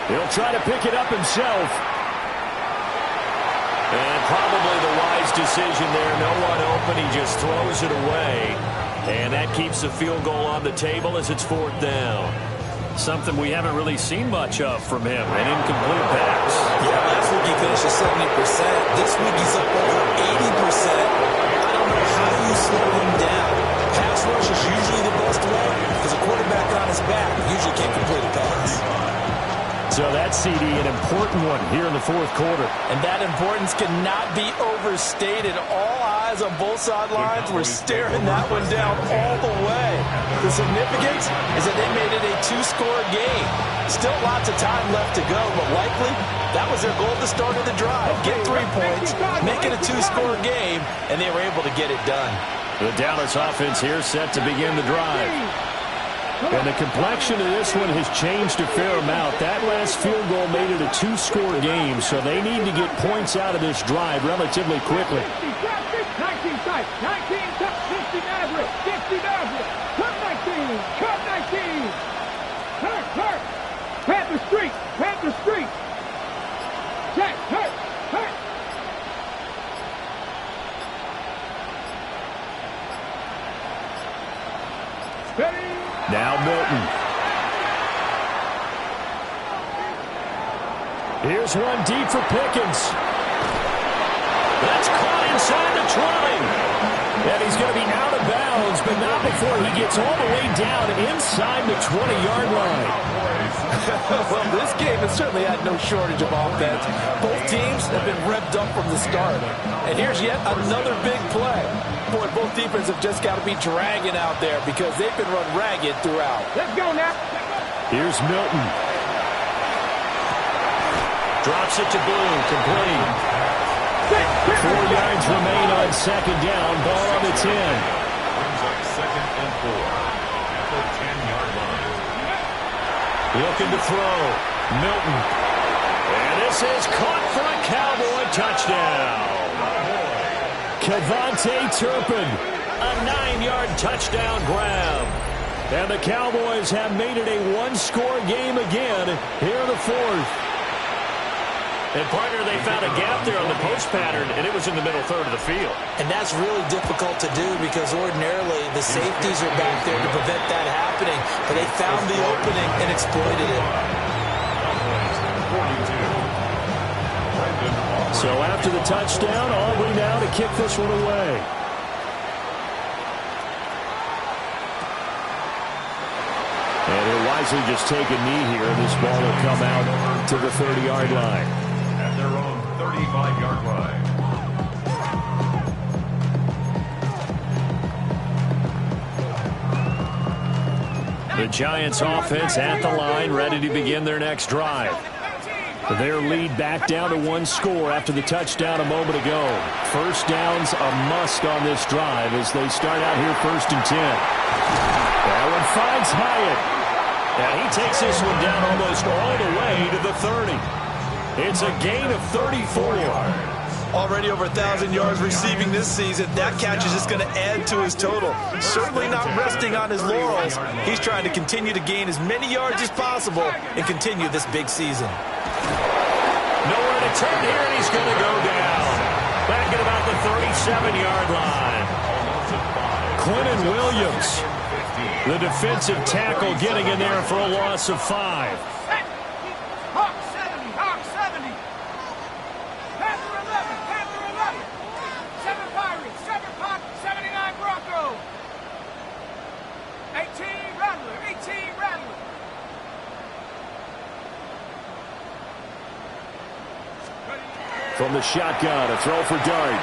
He'll try to pick it up himself. And probably the wise decision there. No one open. He just throws it away. And that keeps the field goal on the table as it's 4th down. Something we haven't really seen much of from him. An incomplete pass. Yeah, last week he finished at 70%. This week he's up over 80%. I don't know how you slow him down. Pass rush is usually the best way because a quarterback on his back usually can't complete a pass. So that CD, an important one here in the 4th quarter. And that importance cannot be overstated. All eyes on both sidelines were staring that one down all the way. The significance is that they made it a 2-score game. Still lots of time left to go, but likely that was their goal at the start of the drive. Get 3 points, make it a 2-score game, and they were able to get it done. The Dallas offense here set to begin the drive. And the complexion of this one has changed a fair amount. That last field goal made it a 2-score game, so they need to get points out of this drive relatively quickly. 19 tight. 19 tight. 60 Maverick. 60 Maverick. Cut 19. Cut 19. Hurt. Panther Street. Panther Street. Check. Hurt. Ready. Now Milton. Here's one deep for Pickens. That's caught inside the 20. And he's going to be out of bounds, but not before he gets all the way down inside the 20-yard line. Well, this game has certainly had no shortage of offense. Both teams have been revved up from the start. And here's yet another big play. Boy, both defenses have just got to be dragging out there because they've been run ragged throughout. Let's go now. Here's Milton. Drops it to Blue, complete. 4 yards remain on second down. Ball on the 10. Brings up 2nd and 4 at the 10-yard line. Looking to throw. Milton. And this is caught for a Cowboy touchdown. Kevontae Turpin. A 9-yard touchdown grab. And the Cowboys have made it a one-score game again here in the fourth. And, partner, they found a gap there on the post pattern, and it was in the middle third of the field. And that's really difficult to do because ordinarily the safeties are back there to prevent that happening. But they found the opening and exploited it. So after the touchdown, Aubrey now to kick this one away. And he'll wisely just take a knee here. This ball will come out to the 30-yard line. At their own 35-yard line. The Giants offense at the line, ready to begin their next drive. Their lead back down to one score after the touchdown a moment ago. First down's a must on this drive as they start out here 1st and 10. That one finds Hyatt. And he takes this one down almost all the way to the 30. It's a gain of 34. Already over 1,000 yards receiving this season. That catch is just going to add to his total. Certainly not resting on his laurels. He's trying to continue to gain as many yards as possible and continue this big season. Nowhere to turn here, and he's going to go down. Back at about the 37-yard line. Quentin Williams, the defensive tackle, getting in there for a loss of 5. Hawk 70, Hawk 70. Panther 11, Panther 11. 7 Pirates, 7 Pop, 79 Bronco. 18 Rattler, 18 Rattler. From the shotgun, a throw for Dart.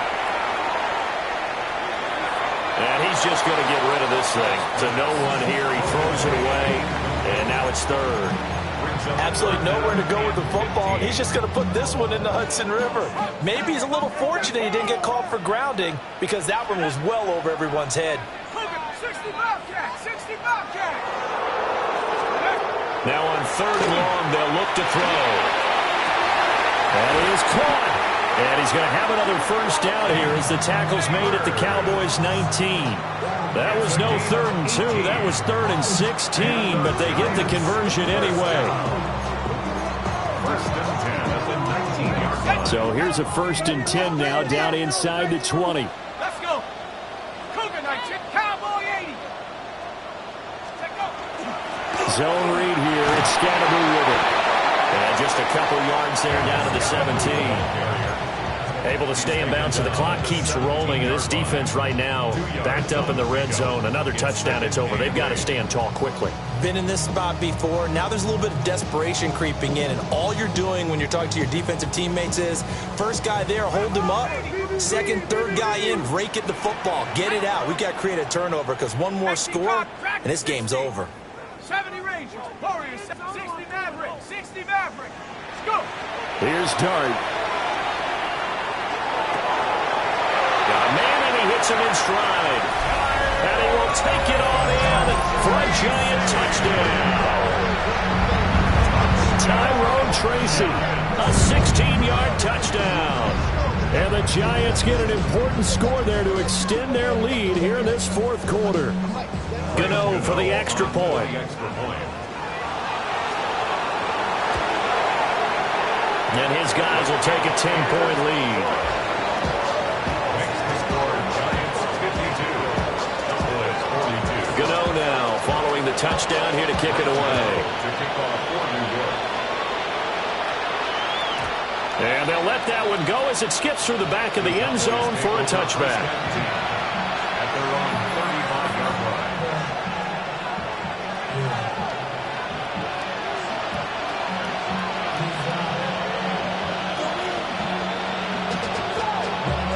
And he's just going to get rid of this thing. To no one here. He throws it away, and now it's 3rd. Absolutely nowhere to go with the football. He's just going to put this one in the Hudson River. Maybe he's a little fortunate he didn't get called for grounding because that one was well over everyone's head. 60 Bobcat, 60 Bobcat. Now on 3rd and long, they'll look to throw. That is caught. And he's going to have another first down here as the tackle's made at the Cowboys' 19. That was no 3rd and 2. That was 3rd and 16, but they get the conversion anyway. 1st and 10 at the 19-yard line. So here's a 1st and 10 now down inside the 20. Let's go. Cougar 19, Cowboy 80. Let's go. Zone read here. It's Scatterby with it. And just a couple yards there down to the 17. Able to stay in bounds, and the clock keeps rolling. And this defense right now backed up in the red zone. Another touchdown, it's over. They've got to stand tall quickly. Been in this spot before. Now there's a little bit of desperation creeping in, and all you're doing when you're talking to your defensive teammates is first guy there, hold him up. Second, third guy in, rake at the football. Get it out. We've got to create a turnover because one more score, and this game's over. 70 Rangers, Warriors, 60 Maverick, 60 Maverick. Let's go. Here's Dart. Got a man, and he hits him in stride. And he will take it on in for a giant touchdown. Tyrone Tracy, a 16-yard touchdown. And the Giants get an important score there to extend their lead here in this 4th quarter. Gano for the extra point. And his guys will take a 10-point lead. Gano now following the touchdown here to kick it away. And they'll let that one go as it skips through the back of the end zone for a touchback. At their own 35-yard line.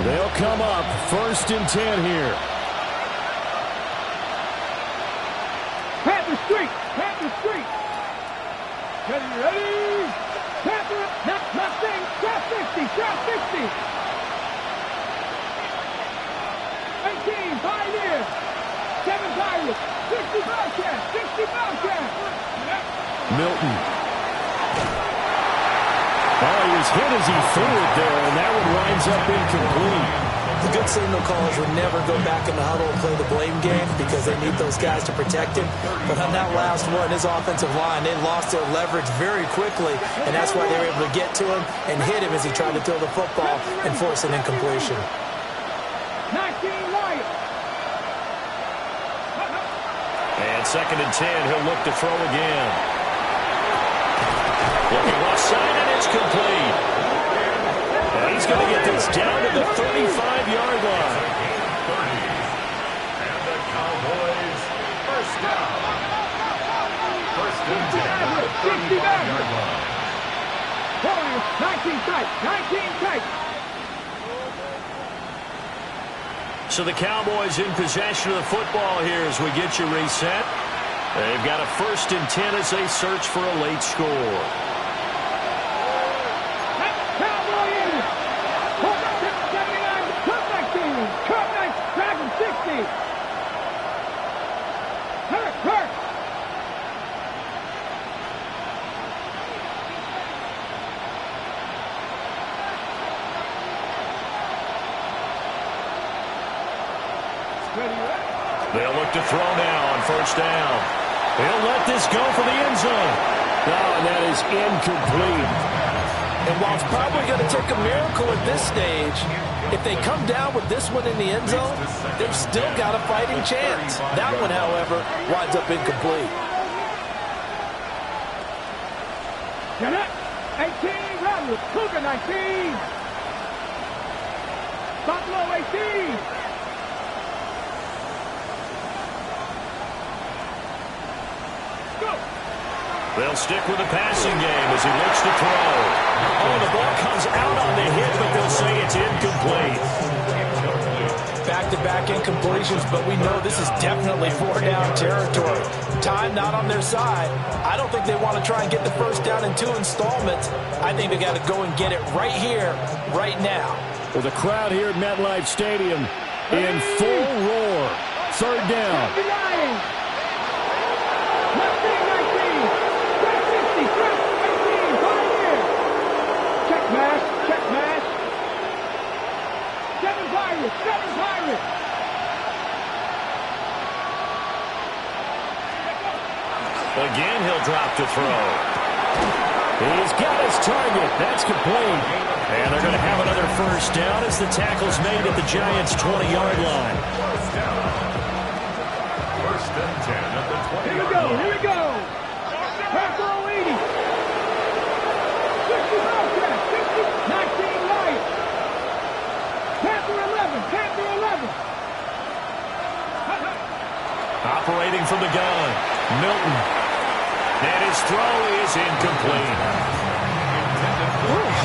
They'll come up 1st and 10 here. Panther Street. Panther Street. Ready? Panther. Nothing. Trap 50. Trap 50. 18. Pioneer. 7 Pirates. 60 Bobcats. 60 Bobcats. Milton. Oh, he was hit as he threw it there, and that one winds up incomplete. The good signal callers would never go back in the huddle and play the blame game because they need those guys to protect him. But on that last one, his offensive line, they lost their leverage very quickly, and that's why they were able to get to him and hit him as he tried to throw the football and force an incompletion. 19 Lions. And 2nd and 10, he'll look to throw again. Looking left side, and it's complete. And he's going to get this down to the 35-yard line. 30. And the Cowboys first down. 1st and 10 at the 35-yard line. Warriors, 19 tight. 19 tight. So the Cowboys in possession of the football here as we get you reset. They've got a 1st and 10 as they search for a late score. Cowboy in it. 79. Cut 19. Cut 19. Dragon 60. Hurt. They'll look to throw now on 1st down. He'll let this go for the end zone. Oh, and that is incomplete. And while it's probably going to take a miracle at this stage, if they come down with this one in the end zone, they've still got a fighting chance. That one, however, winds up incomplete. Get it. 18. Rounders. Cougar 19. Buffalo 18. They'll stick with the passing game as he looks to throw. Oh, the ball comes out on the hit, but they'll say it's incomplete. Back-to-back incompletions, but we know this is definitely 4-down territory. Time not on their side. I don't think they want to try and get the 1st down in 2 installments. I think they got to go and get it right here, right now. Well, the crowd here at MetLife Stadium in full roar. 3rd down. Check mash. 7 Pirates. Again, he'll drop to throw. He's got his target. That's complete. And they're going to have another 1st down as the tackle's made at the Giants' 20-yard line. 1st and 10 at the 20-yard line. Here we go. Purple 80. 60 Bobcats. 19 Lions. Panther 11. Operating from the gun, Milton. And his throw is incomplete.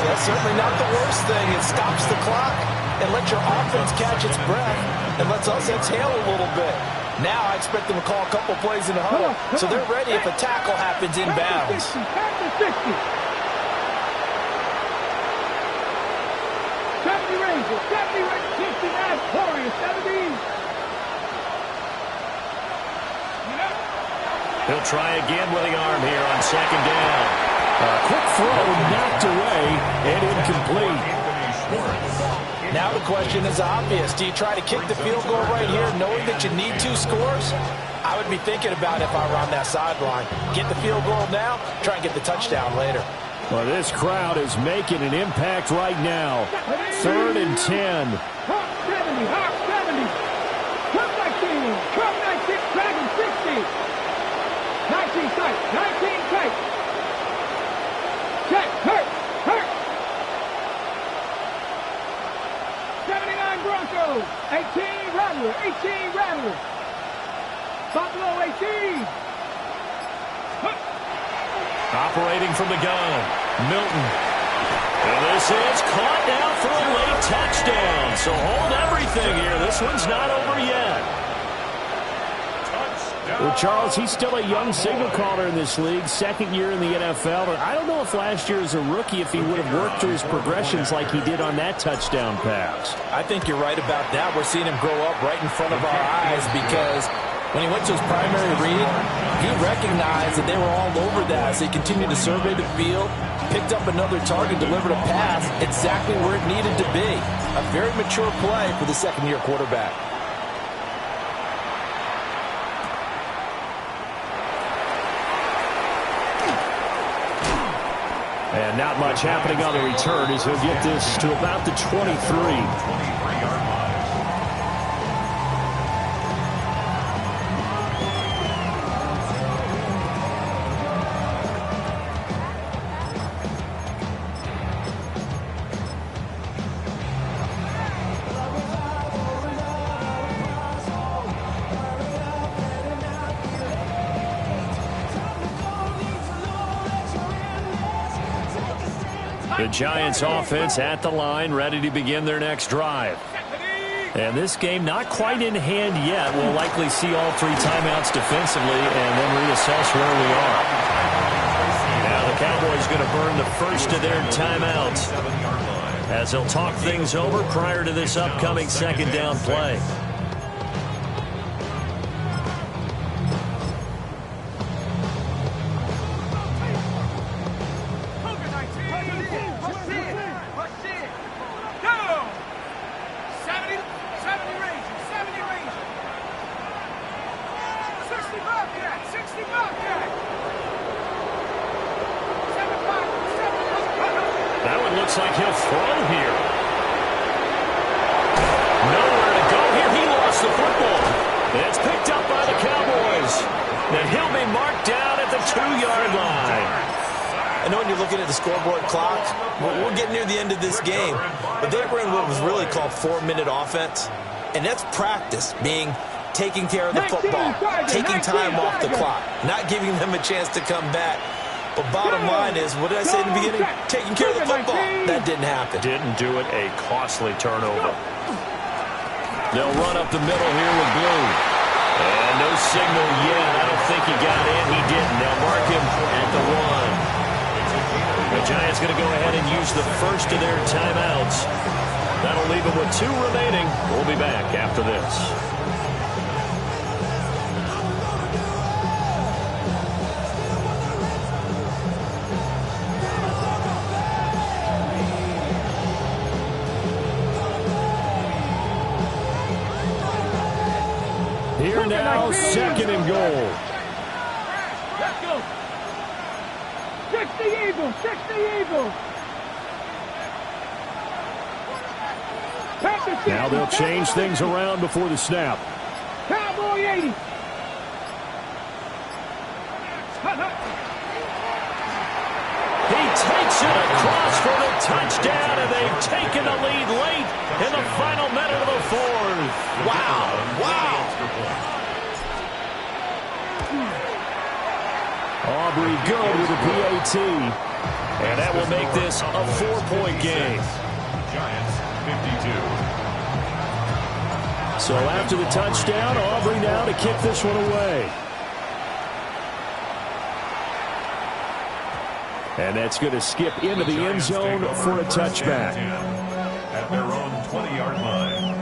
That's certainly not the worst thing. It stops the clock and lets your offense catch its breath and lets us exhale a little bit. Now I expect them to call a couple plays in the huddle, so they're ready if a tackle happens inbounds. 70 Rangers, 59 Warriors, 70. He'll try again with the arm here on 2nd down. A quick throw knocked away and incomplete. Now the question is obvious. Do you try to kick the field goal right here knowing that you need 2 scores? I would be thinking about if I were on that sideline. Get the field goal now, try and get the touchdown later. Well, this crowd is making an impact right now. 3rd and 10. Hawk 70, Hawk 70. Cup 19, Dragon 60. 19 tight. Check, hurt. Buffalo, 18, Rattler, 18, Rattler. Buffalo, 18. Operating from the gun, Milton. And this is caught now for a late touchdown. So hold everything here. This one's not over yet. Well, Charles, he's still a young signal caller in this league, second year in the NFL. I don't know if last year as a rookie, if he would have worked through his progressions like he did on that touchdown pass. I think you're right about that. We're seeing him grow up right in front of our eyes because when he went to his primary read, he recognized that they were all over that. So he continued to survey the field, picked up another target, delivered a pass exactly where it needed to be. A very mature play for the second-year quarterback. And not much happening on the return as he'll get this to about the 23. The Giants offense at the line, ready to begin their next drive. And this game not quite in hand yet. We'll likely see all three timeouts defensively and then reassess where we are. Now the Cowboys going to burn the first of their timeouts as they'll talk things over prior to this upcoming second down play. That one looks like he'll throw here. Nowhere to go here. He lost the football. It's picked up by the Cowboys. And he'll be marked down at the 2-yard line. I know when you're looking at the scoreboard clock, we're getting near the end of this game. But they were in what was really called 4-minute offense. And that's practice, being taking care of the football, taking time off the clock, not giving them a chance to come back. But bottom line is, what did I say in the beginning? Taking care of the football. That didn't happen. Didn't do it. A costly turnover. They'll run up the middle here with Blue. And no signal yet. I don't think he got in. He didn't. They'll mark him at the 1. The Giants going to go ahead and use the first of their timeouts. That'll leave them with 2 remaining. We'll be back after this. Here now, second and goal. Let's go. 60 Eagles, 60 Eagles. Now they'll change things around before the snap. Cowboy 80. He takes it across for the touchdown, and they've taken the lead late in the final minute of the 4th. Wow, wow. Aubrey good with a PAT. And that will make this a 4-point game. Giants 52. So after the touchdown, Aubrey now to kick this one away. And that's going to skip into the end zone for a touchback. At their own 20-yard line.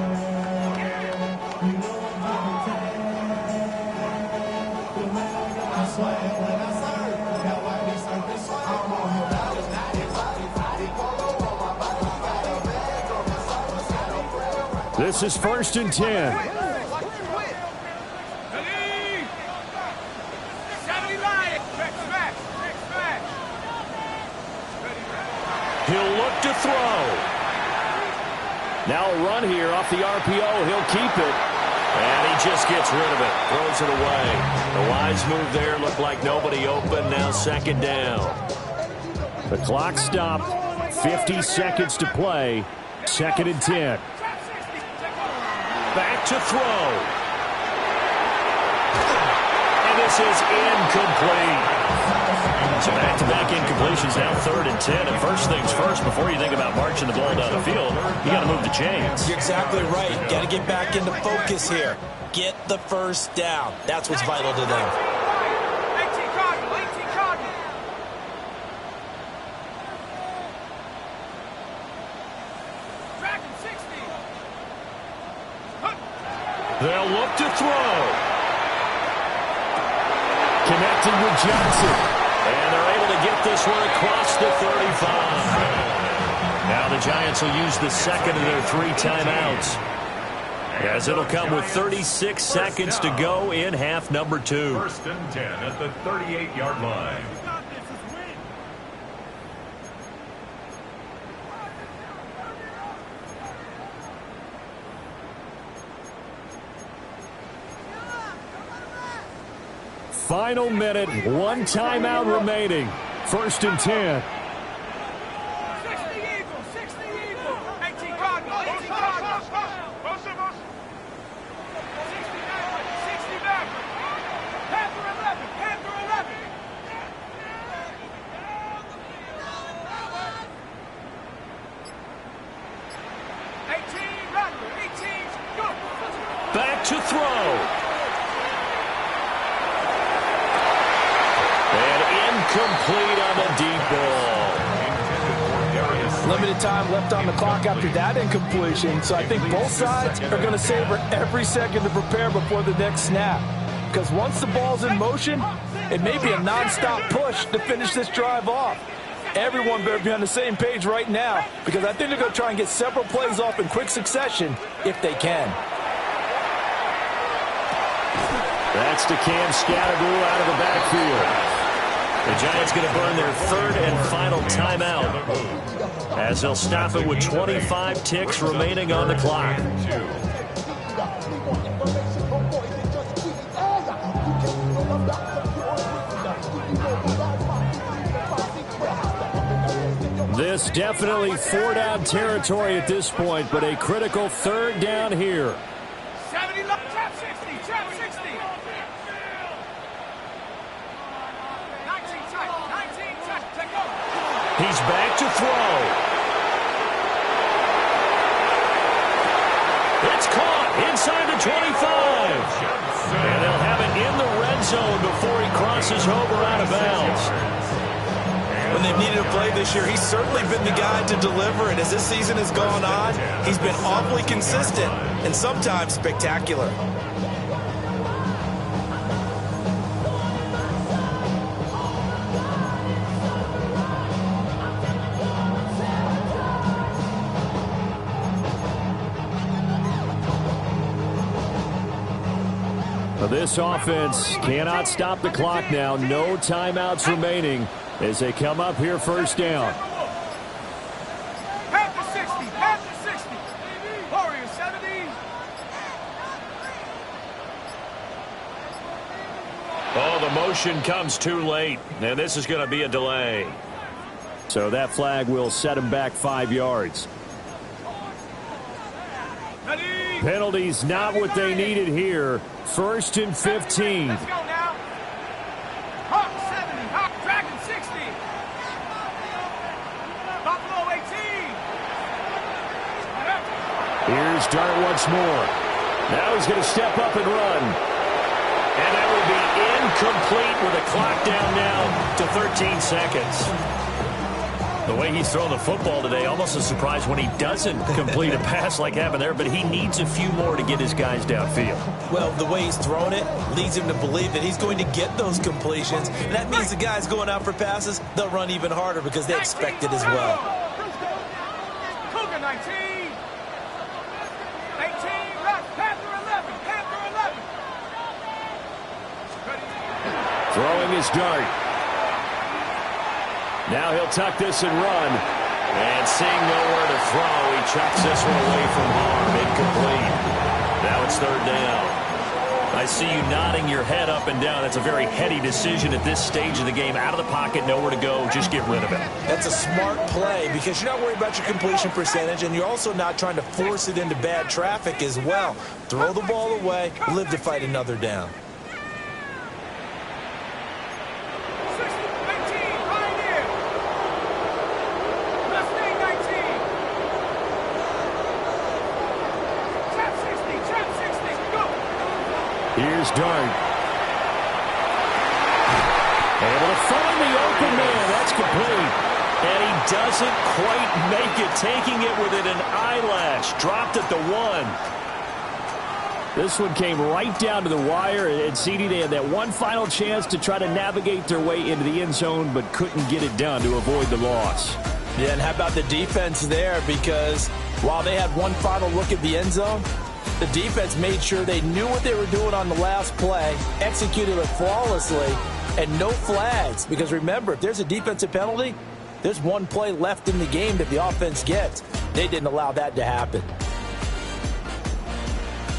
This is 1st and 10. He'll look to throw. Now a run here off the RPO. He'll keep it. And he just gets rid of it. Throws it away. The wise move there. Looked like nobody open. Now second down. The clock stopped. 50 seconds to play. 2nd and 10. back to throw. And this is incomplete. So back-to-back incompletions, now 3rd and 10. And first things first, before you think about marching the ball down the field, you got to move the chains. You're exactly right. Got to get back into focus here. Get the first down. That's what's vital to them. 18 Cardinal, 18 Cardinal. Dragon 60. They'll look to throw. Connected with Johnson. And they're able to get this one across the 35. Now the Giants will use the second of their 3 timeouts, as it'll come with 36 seconds to go in half number 2. 1st and 10 at the 38-yard line. Final minute, 1 timeout remaining. 1st and 10. 60 Eagles, 60 Eagles. 18 Cardinal, 18 Cardinal. 60 Maverick, 60 Maverick. Panther 11, Panther 11. 18 Rattler, 18, go. Back to throw. And incomplete on the deep ball. Limited time left on the clock after that incompletion, so I think both sides are going to savor every second to prepare before the next snap. Because once the ball's in motion, it may be a nonstop push to finish this drive off. Everyone better be on the same page right now, because I think they're going to try and get several plays off in quick succession if they can. That's to Cam Scatterboo out of the backfield. The Giants going to burn their 3rd and final timeout, as they'll stop it with 25 ticks remaining on the clock. This definitely 4-down territory at this point, but a critical 3rd down here. 70, trap 60, trap 60. 19 tight, take over. He's back to throw. It's caught inside the 25. And they'll have it in the red zone before he crosses over out of bounds. When they've needed a play this year, he's certainly been the guy to deliver it. As this season has gone on, he's been awfully consistent and sometimes spectacular. This offense cannot stop the clock now. No timeouts remaining as they come up here 1st down. Panther 60, Panther 60. Warriors 70. Oh, the motion comes too late, and this is going to be a delay. So that flag will set him back 5 yards. Ready. Penalties not what they needed here. 1st and 15. Let's go now. Hawk 70, Hawk Dragon 60. Buffalo 18. Here's Dart once more. Now he's going to step up and run. And that will be incomplete with a clock down now to 13 seconds. The way he's thrown the football today, almost a surprise when he doesn't complete a pass like happened there, but he needs a few more to get his guys downfield. Well, the way he's thrown it leads him to believe that he's going to get those completions. And that means the guys going out for passes, they'll run even harder because they expect it as well. Cougar 19. 18, Panther 11, Panther 11. Throwing his dart. Now he'll tuck this and run. And seeing nowhere to throw, he chucks this one away from harm. Incomplete. Now it's 3rd down. I see you nodding your head up and down. That's a very heady decision at this stage of the game. Out of the pocket, nowhere to go, just get rid of it. That's a smart play because you're not worried about your completion percentage, and you're also not trying to force it into bad traffic as well. Throw the ball away, live to fight another down. 19, Pioneer. Left lane 19. Trap 60, go. Here's Dart. Able to find the open man. That's complete. And he doesn't quite make it, taking it within an eyelash. Dropped at the 1. This one came right down to the wire. And CD, they had that one final chance to try to navigate their way into the end zone, but couldn't get it done to avoid the loss. Yeah, and how about the defense there? Because while they had one final look at the end zone, the defense made sure they knew what they were doing on the last play, executed it flawlessly, and no flags. Because remember, if there's a defensive penalty, there's one play left in the game that the offense gets. They didn't allow that to happen.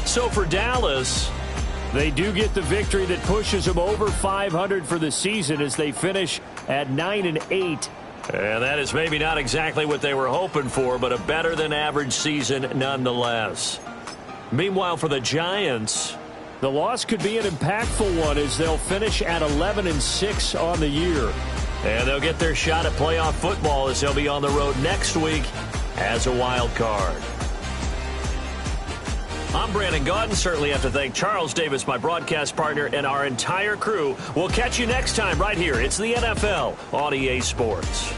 So for Dallas, they do get the victory that pushes them over 500 for the season as they finish at 9-8. And that is maybe not exactly what they were hoping for, but a better than average season nonetheless. Meanwhile, for the Giants, the loss could be an impactful one as they'll finish at 11-6 on the year. And they'll get their shot at playoff football as they'll be on the road next week as a wild card. I'm Brandon Gaudin. Certainly have to thank Charles Davis, my broadcast partner, and our entire crew. We'll catch you next time right here. It's the NFL on EA Sports.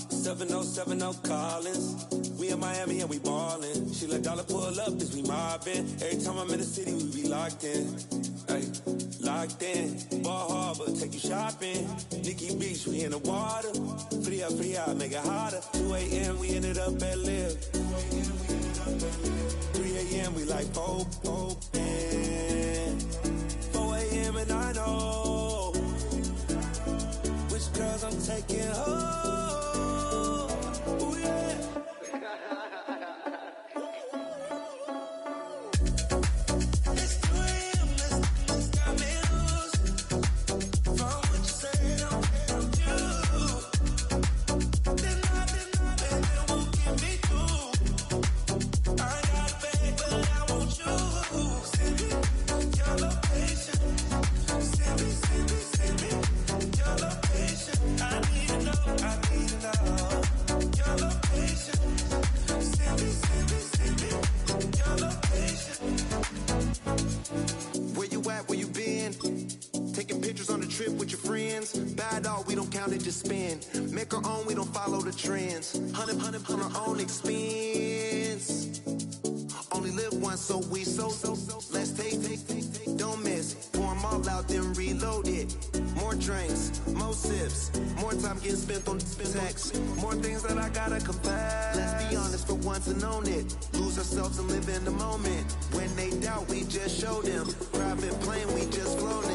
7070 Collins. We in Miami and we ballin'. She let dollar pull up as we mobbin'. Every time I'm in the city, we be locked in. Ay, locked in. Ball Harbor, take you shopping. Nikki Beach, we in the water. Free up, make it hotter. 2 a.m., we ended up at Live. 3 a.m., we like Pope. And 4 a.m. and I know which girls I'm taking home. Ooh, yeah. Just spend, make our own, we don't follow the trends. 100 on our own expense. Only live once, so let's take, don't miss. Pour them all out, then reload it. More drinks, more sips, more time getting spent on text. More things that I gotta confess. Let's be honest for once and own it. Lose ourselves and live in the moment. When they doubt, we just show them. Private plane, we just flown in.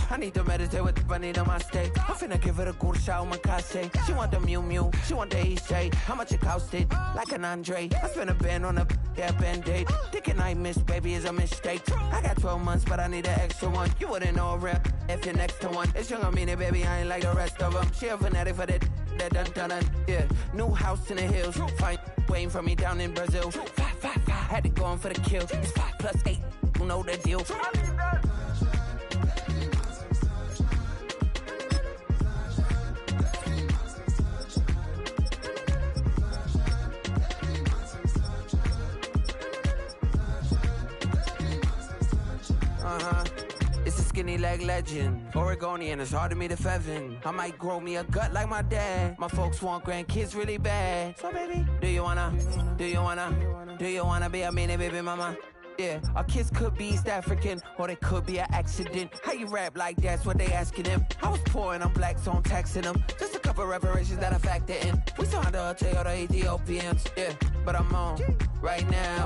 I need to meditate with the bunny on my stay. I'm finna give it a good shot on my cache. She want the Mew Mew, she want the EJ. How much it costed? Like an Andre. I spent a band on a band-aid. Thinking I missed, baby, is a mistake. I got 12 months, but I need an extra one. You wouldn't know a rep if you're next to one. It's young, I mean it, baby, I ain't like the rest of them. She a fanatic for that dun. Yeah, new house in the hills. Fine, waiting for me down in Brazil. 5, had to go on for the kill. It's 5 plus 8, you know the deal. It's a skinny leg legend. Oregonian, it's hard to meet a Fevin. I might grow me a gut like my dad. My folks want grandkids really bad. So baby, do you wanna be a mini baby mama? Yeah, our kids could be East African, or they could be an accident. How you rap like that's what they asking him. I was poor and I'm black, so I'm taxing them. Just a couple reparations that I factor in. We saw the Toyota Ethiopians, yeah, but I'm on right now.